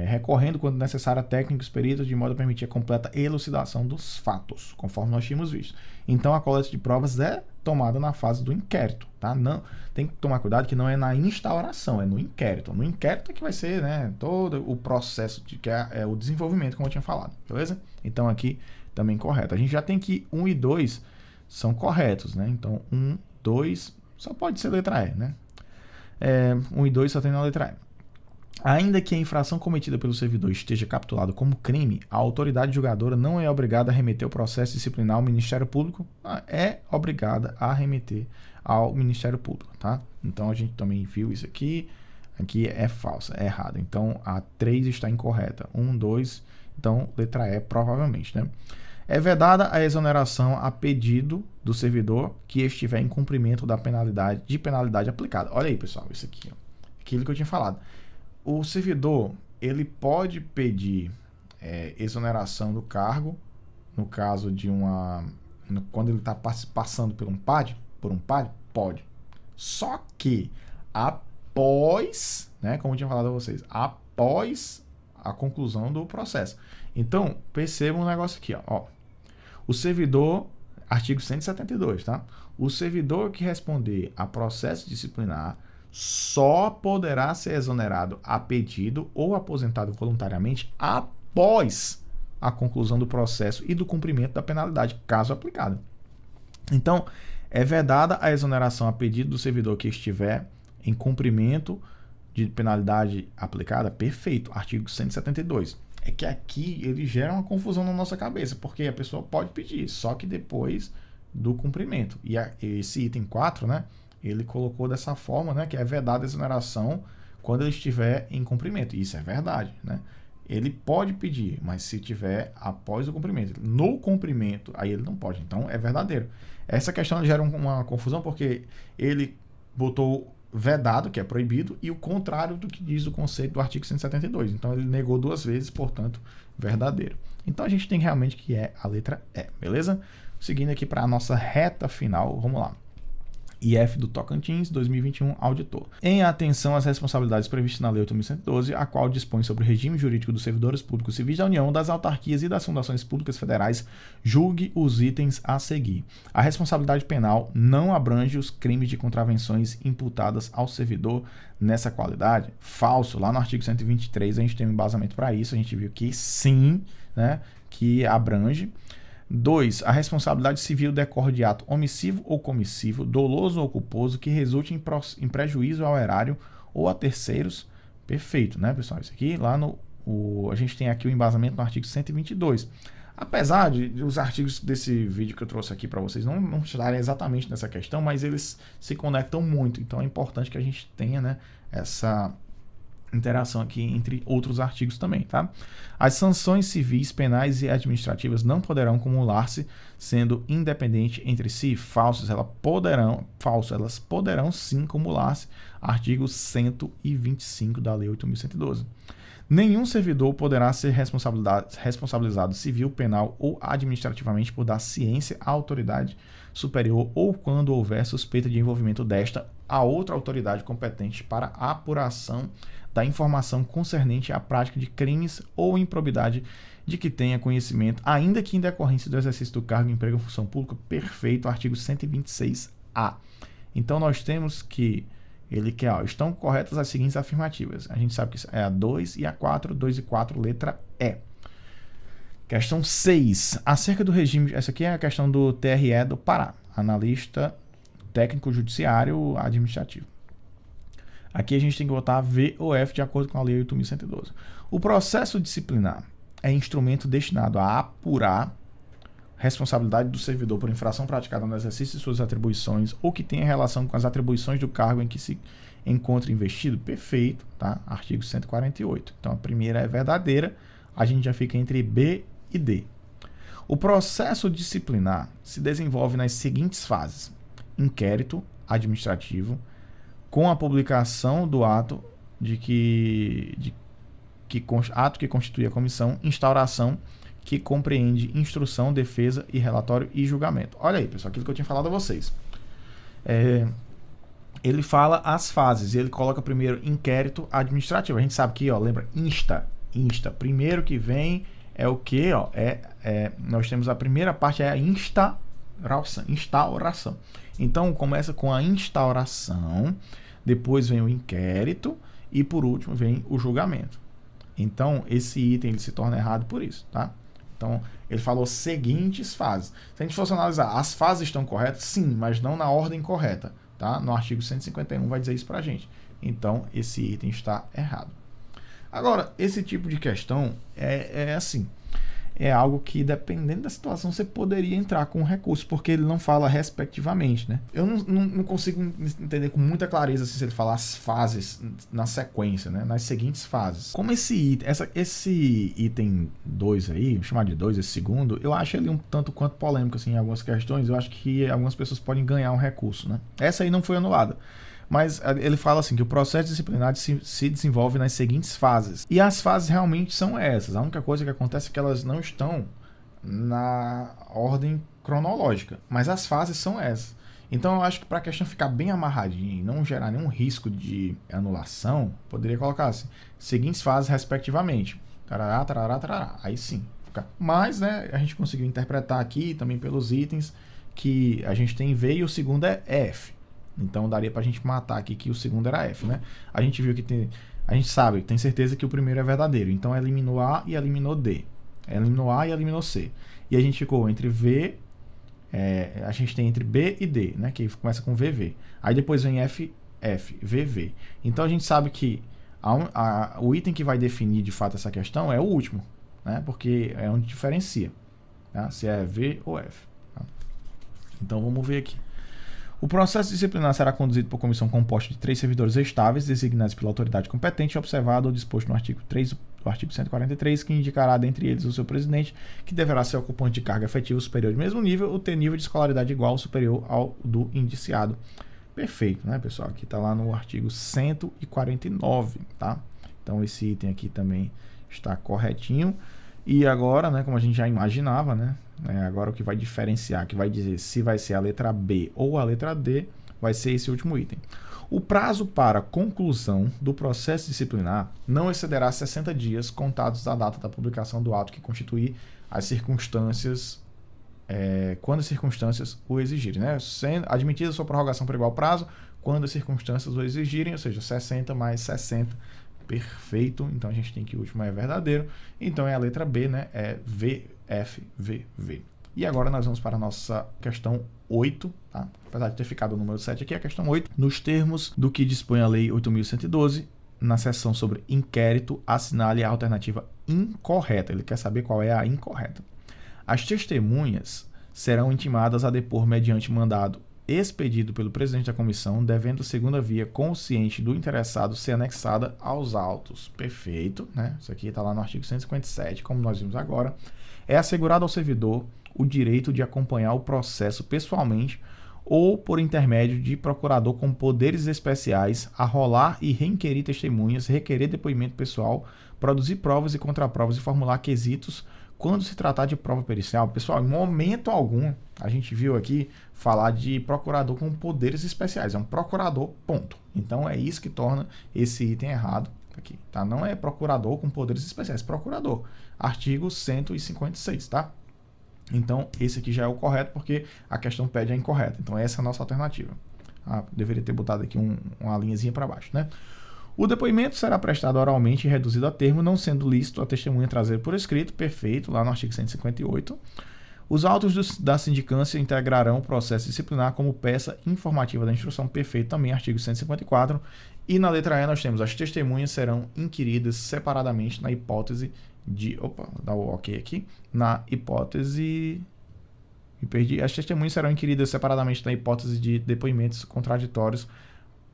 S1: recorrendo quando necessário a técnicos peritos de modo a permitir a completa elucidação dos fatos, conforme nós tínhamos visto. Então, a coleta de provas é tomada na fase do inquérito, tá? Não, tem que tomar cuidado que não é na instauração, é no inquérito. No inquérito é que vai ser, né, todo o processo que é o desenvolvimento, como eu tinha falado, beleza? Então, aqui também correto. A gente já tem que 1 e 2 são corretos, né? Então, 1, 2, só pode ser letra E, né? 1 e 2 só tem na letra E. Ainda que a infração cometida pelo servidor esteja capturada como crime, a autoridade julgadora não é obrigada a remeter o processo disciplinar ao Ministério Público, é obrigada a remeter ao Ministério Público, tá? Então, a gente também viu isso aqui é falsa, é errado. Então, a 3 está incorreta. 1, 2, então, letra E, provavelmente, né? É vedada a exoneração a pedido do servidor que estiver em cumprimento da penalidade aplicada. Olha aí, pessoal, isso aqui, ó. Aquilo que eu tinha falado. O servidor, ele pode pedir exoneração do cargo, no caso de quando ele está passando por um PAD, pode. Só que após, né, como eu tinha falado a vocês, após a conclusão do processo. Então, percebam um negócio aqui, ó. O servidor, artigo 172, tá? O servidor que responder a processo disciplinar só poderá ser exonerado a pedido ou aposentado voluntariamente após a conclusão do processo e do cumprimento da penalidade, caso aplicada. Então, é vedada a exoneração a pedido do servidor que estiver em cumprimento de penalidade aplicada. Perfeito, artigo 172. É que aqui ele gera uma confusão na nossa cabeça, porque a pessoa pode pedir, só que depois do cumprimento. E esse item 4, né, ele colocou dessa forma, né, que é vedada a exoneração quando ele estiver em cumprimento. Isso é verdade, né? Ele pode pedir, mas se tiver após o cumprimento. No cumprimento, aí ele não pode. Então, é verdadeiro. Essa questão gera uma confusão porque ele botou vedado, que é proibido, e o contrário do que diz o conceito do artigo 172. Então, ele negou duas vezes, portanto, verdadeiro. Então, a gente tem realmente que é a letra E, beleza? Seguindo aqui para a nossa reta final, vamos lá. IF do Tocantins, 2021, auditor. Em atenção às responsabilidades previstas na Lei 8.112, a qual dispõe sobre o regime jurídico dos servidores públicos civis da União, das autarquias e das fundações públicas federais, julgue os itens a seguir. A responsabilidade penal não abrange os crimes de contravenções imputadas ao servidor nessa qualidade. Falso. Lá no artigo 123 a gente tem um embasamento para isso, a gente viu que sim, né, que abrange. 2. A responsabilidade civil decorre de ato omissivo ou comissivo, doloso ou culposo, que resulte em prejuízo ao erário ou a terceiros. Perfeito, né, pessoal? Isso aqui, lá a gente tem aqui o embasamento no artigo 122. Apesar de os artigos desse vídeo que eu trouxe aqui para vocês não estarem exatamente nessa questão, mas eles se conectam muito. Então é importante que a gente tenha, né, essa interação aqui entre outros artigos também, tá? As sanções civis, penais e administrativas não poderão acumular-se, sendo independente entre si. Falsos, elas poderão sim acumular-se. Artigo 125 da Lei 8.112. Nenhum servidor poderá ser responsabilizado civil, penal ou administrativamente por dar ciência à autoridade superior ou quando houver suspeita de envolvimento desta a outra autoridade competente para a apuração da informação concernente à prática de crimes ou improbidade de que tenha conhecimento, ainda que em decorrência do exercício do cargo, emprego ou função pública. Perfeito, artigo 126A. Então, nós temos que ele quer, estão corretas as seguintes afirmativas. A gente sabe que é a 2 e a 4, 2 e 4, letra E. Questão 6. Acerca do regime, essa aqui é a questão do TRE do Pará, analista técnico judiciário administrativo. Aqui a gente tem que botar V ou F de acordo com a Lei 8.112. O processo disciplinar é instrumento destinado a apurar responsabilidade do servidor por infração praticada no exercício de suas atribuições ou que tenha relação com as atribuições do cargo em que se encontra investido. Perfeito, tá? Artigo 148. Então a primeira é verdadeira, a gente já fica entre B e D. O processo disciplinar se desenvolve nas seguintes fases: inquérito administrativo, com a publicação do ato ato que constitui a comissão, instauração, que compreende instrução, defesa e relatório e julgamento. Olha aí, pessoal, aquilo que eu tinha falado a vocês. Ele fala as fases e ele coloca primeiro inquérito administrativo. A gente sabe que, ó, lembra, insta. Primeiro que vem é o que? Nós temos a primeira parte, é a instauração. Então, começa com a instauração, depois vem o inquérito e, por último, vem o julgamento. Então, esse item ele se torna errado por isso, tá? Então, ele falou seguintes fases. Se a gente fosse analisar, as fases estão corretas? Sim, mas não na ordem correta, tá? No artigo 151 vai dizer isso pra gente. Então, esse item está errado. Agora, esse tipo de questão é assim, é algo que, dependendo da situação, você poderia entrar com recurso, porque ele não fala respectivamente, né? Eu não consigo entender com muita clareza se ele falar as fases na sequência, né? Nas seguintes fases. Como esse item 2 aí, vou chamar de 2, esse segundo, eu acho ele um tanto quanto polêmico, assim, em algumas questões. Eu acho que algumas pessoas podem ganhar um recurso, né? Essa aí não foi anulada. Mas ele fala assim que o processo disciplinar se desenvolve nas seguintes fases. E as fases realmente são essas. A única coisa que acontece é que elas não estão na ordem cronológica, mas as fases são essas. Então eu acho que para a questão ficar bem amarradinha e não gerar nenhum risco de anulação, poderia colocar assim, seguintes fases respectivamente. Tarará, tarará, tarará. Aí sim. Mas, né, a gente conseguiu interpretar aqui também pelos itens que a gente tem V e o segundo é F. Então daria pra gente matar aqui que o segundo era F, né? A gente viu que tem... A gente sabe, tem certeza que o primeiro é verdadeiro. Então eliminou A e eliminou D. Eliminou A e eliminou C. E a gente ficou entre V... a gente tem entre B e D, né? Que começa com VV. Aí depois vem F, F, VV. Então a gente sabe que o item que vai definir de fato essa questão é o último, né? Porque é onde diferencia, tá? Se é V ou F. Tá? Então vamos ver aqui. O processo disciplinar será conduzido por comissão composta de 3 servidores estáveis, designados pela autoridade competente, observado ou disposto no artigo 3 do artigo 143, que indicará dentre eles o seu presidente, que deverá ser ocupante de carga efetiva superior de mesmo nível ou ter nível de escolaridade igual ou superior ao do indiciado. Perfeito, né, pessoal? Aqui está lá no artigo 149, tá? Então esse item aqui também está corretinho. E agora, né, como a gente já imaginava, né, agora o que vai diferenciar, que vai dizer se vai ser a letra B ou a letra D, vai ser esse último item. O prazo para conclusão do processo disciplinar não excederá 60 dias contados da data da publicação do ato que constituir as circunstâncias, quando as circunstâncias o exigirem, né? Sendo admitida sua prorrogação por igual prazo, quando as circunstâncias o exigirem, ou seja, 60 mais 60. Perfeito, então a gente tem que o último é verdadeiro, então é a letra B, né? É VFVV. E agora nós vamos para a nossa questão 8, tá? Apesar de ter ficado o número 7 aqui, a questão 8, nos termos do que dispõe a Lei 8.112, na seção sobre inquérito, assinale a alternativa incorreta. Ele quer saber qual é a incorreta. As testemunhas serão intimadas a depor mediante mandado expedido pelo presidente da comissão, devendo a segunda via consciente do interessado ser anexada aos autos. Perfeito, né? Isso aqui está lá no artigo 157, como nós vimos agora. É assegurado ao servidor o direito de acompanhar o processo pessoalmente ou por intermédio de procurador com poderes especiais, arrolar e reinquirir testemunhas, requerer depoimento pessoal, produzir provas e contraprovas e formular quesitos quando se tratar de prova pericial. Pessoal, em momento algum, a gente viu aqui falar de procurador com poderes especiais. É um procurador, ponto. Então é isso que torna esse item errado aqui, tá? Não é procurador com poderes especiais, procurador. Artigo 156, tá? Então esse aqui já é o correto, porque a questão pede a incorreta. Então essa é a nossa alternativa. Deveria ter botado aqui uma linhazinha para baixo, né? O depoimento será prestado oralmente e reduzido a termo, não sendo lícito a testemunha trazer por escrito. Perfeito, lá no artigo 158. Os autos da sindicância integrarão o processo disciplinar como peça informativa da instrução. Perfeito, também artigo 154. E na letra E nós temos: as testemunhas serão inquiridas separadamente na hipótese de... Opa, vou dar o ok aqui. Na hipótese... Me perdi. As testemunhas serão inquiridas separadamente na hipótese de depoimentos contraditórios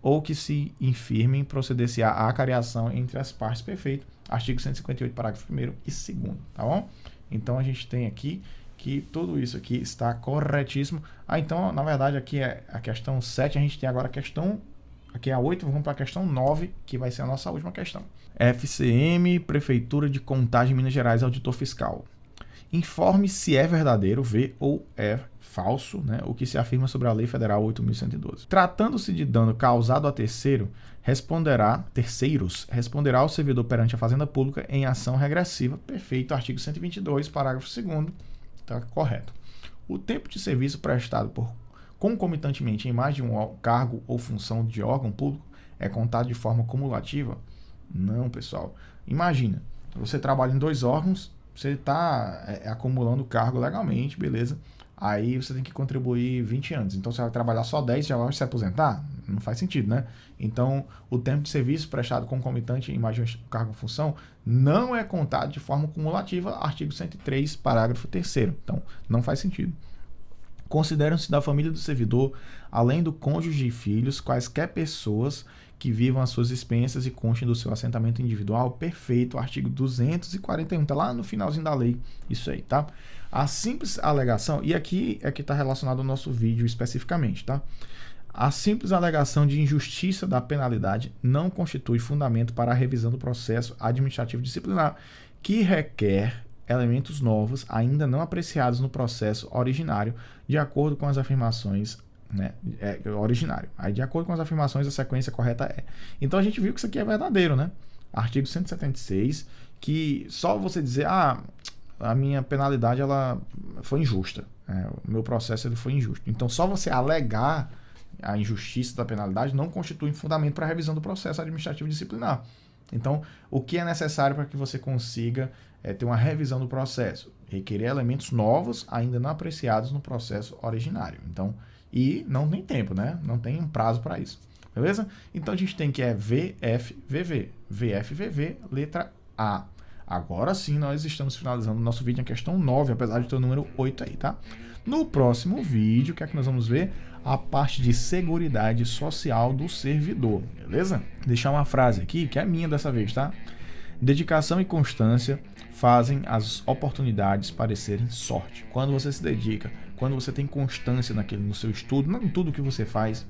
S1: ou que se infirmem proceder-se à acareação entre as partes. Perfeito. Artigo 158, parágrafo 1º e 2º, tá bom? Então a gente tem aqui que tudo isso aqui está corretíssimo. Então, na verdade, aqui é a questão 7, a gente tem agora a questão, aqui é a 8, vamos para a questão 9, que vai ser a nossa última questão. FCM, Prefeitura de Contagem, Minas Gerais, Auditor Fiscal. Informe se é verdadeiro, V, ou é falso, né, o que se afirma sobre a Lei Federal 8.112. Tratando-se de dano causado a terceiros, responderá ao servidor perante a Fazenda Pública em ação regressiva. Perfeito, artigo 122, parágrafo 2º, está correto. O tempo de serviço prestado concomitantemente em mais de um cargo ou função de órgão público é contado de forma cumulativa? Não, pessoal. Imagina, você trabalha em 2 órgãos, você está acumulando cargo legalmente, beleza? Aí você tem que contribuir 20 anos. Então você vai trabalhar só 10 e já vai se aposentar? Não faz sentido, né? Então o tempo de serviço prestado concomitante em mais de um cargo ou função não é contado de forma cumulativa, artigo 103, parágrafo 3º. Então não faz sentido. Consideram-se da família do servidor, além do cônjuge e filhos, quaisquer pessoas que vivam as suas expensas e constem do seu assentamento individual. Perfeito, artigo 241, tá lá no finalzinho da lei, isso aí, tá? A simples alegação, e aqui é que está relacionado ao nosso vídeo especificamente, tá? A simples alegação de injustiça da penalidade não constitui fundamento para a revisão do processo administrativo disciplinar, que requer elementos novos ainda não apreciados no processo originário, de acordo com as afirmações, né, originário. Aí, de acordo com as afirmações, a sequência correta é. Então a gente viu que isso aqui é verdadeiro, né? Artigo 176, que só você dizer, a minha penalidade ela foi injusta, o meu processo ele foi injusto. Então só você alegar a injustiça da penalidade não constitui fundamento para a revisão do processo administrativo disciplinar. Então, o que é necessário para que você consiga ter uma revisão do processo? Requerer elementos novos, ainda não apreciados no processo originário. Então, e não tem tempo, né? Não tem um prazo para isso. Beleza? Então, a gente tem que VFVV. VFVV, letra A. Agora sim, nós estamos finalizando o nosso vídeo na questão 9, apesar de ter o número 8 aí, tá? No próximo vídeo, o que é que nós vamos ver? A parte de seguridade social do servidor, beleza? Deixar uma frase aqui, que é minha dessa vez, tá? Dedicação e constância fazem as oportunidades parecerem sorte. Quando você se dedica, quando você tem constância no seu estudo, não em tudo que você faz,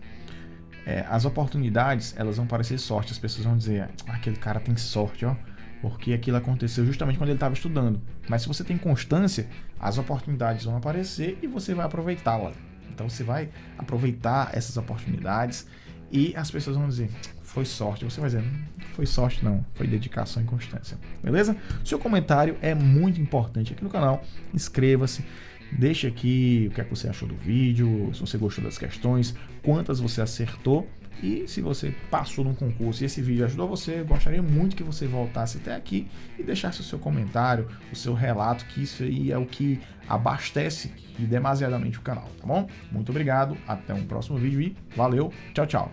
S1: as oportunidades, elas vão parecer sorte. As pessoas vão dizer, aquele cara tem sorte, ó, porque aquilo aconteceu justamente quando ele estava estudando. Mas se você tem constância, as oportunidades vão aparecer e você vai aproveitá-las. Então você vai aproveitar essas oportunidades e as pessoas vão dizer, foi sorte. Você vai dizer, não foi sorte não, foi dedicação e constância. Beleza? Seu comentário é muito importante aqui no canal. Inscreva-se, deixa aqui o que é que você achou do vídeo, se você gostou das questões, quantas você acertou. E se você passou num concurso e esse vídeo ajudou você, eu gostaria muito que você voltasse até aqui e deixasse o seu comentário, o seu relato, que isso aí é o que abastece demasiadamente o canal, tá bom? Muito obrigado, até um próximo vídeo e valeu, tchau, tchau!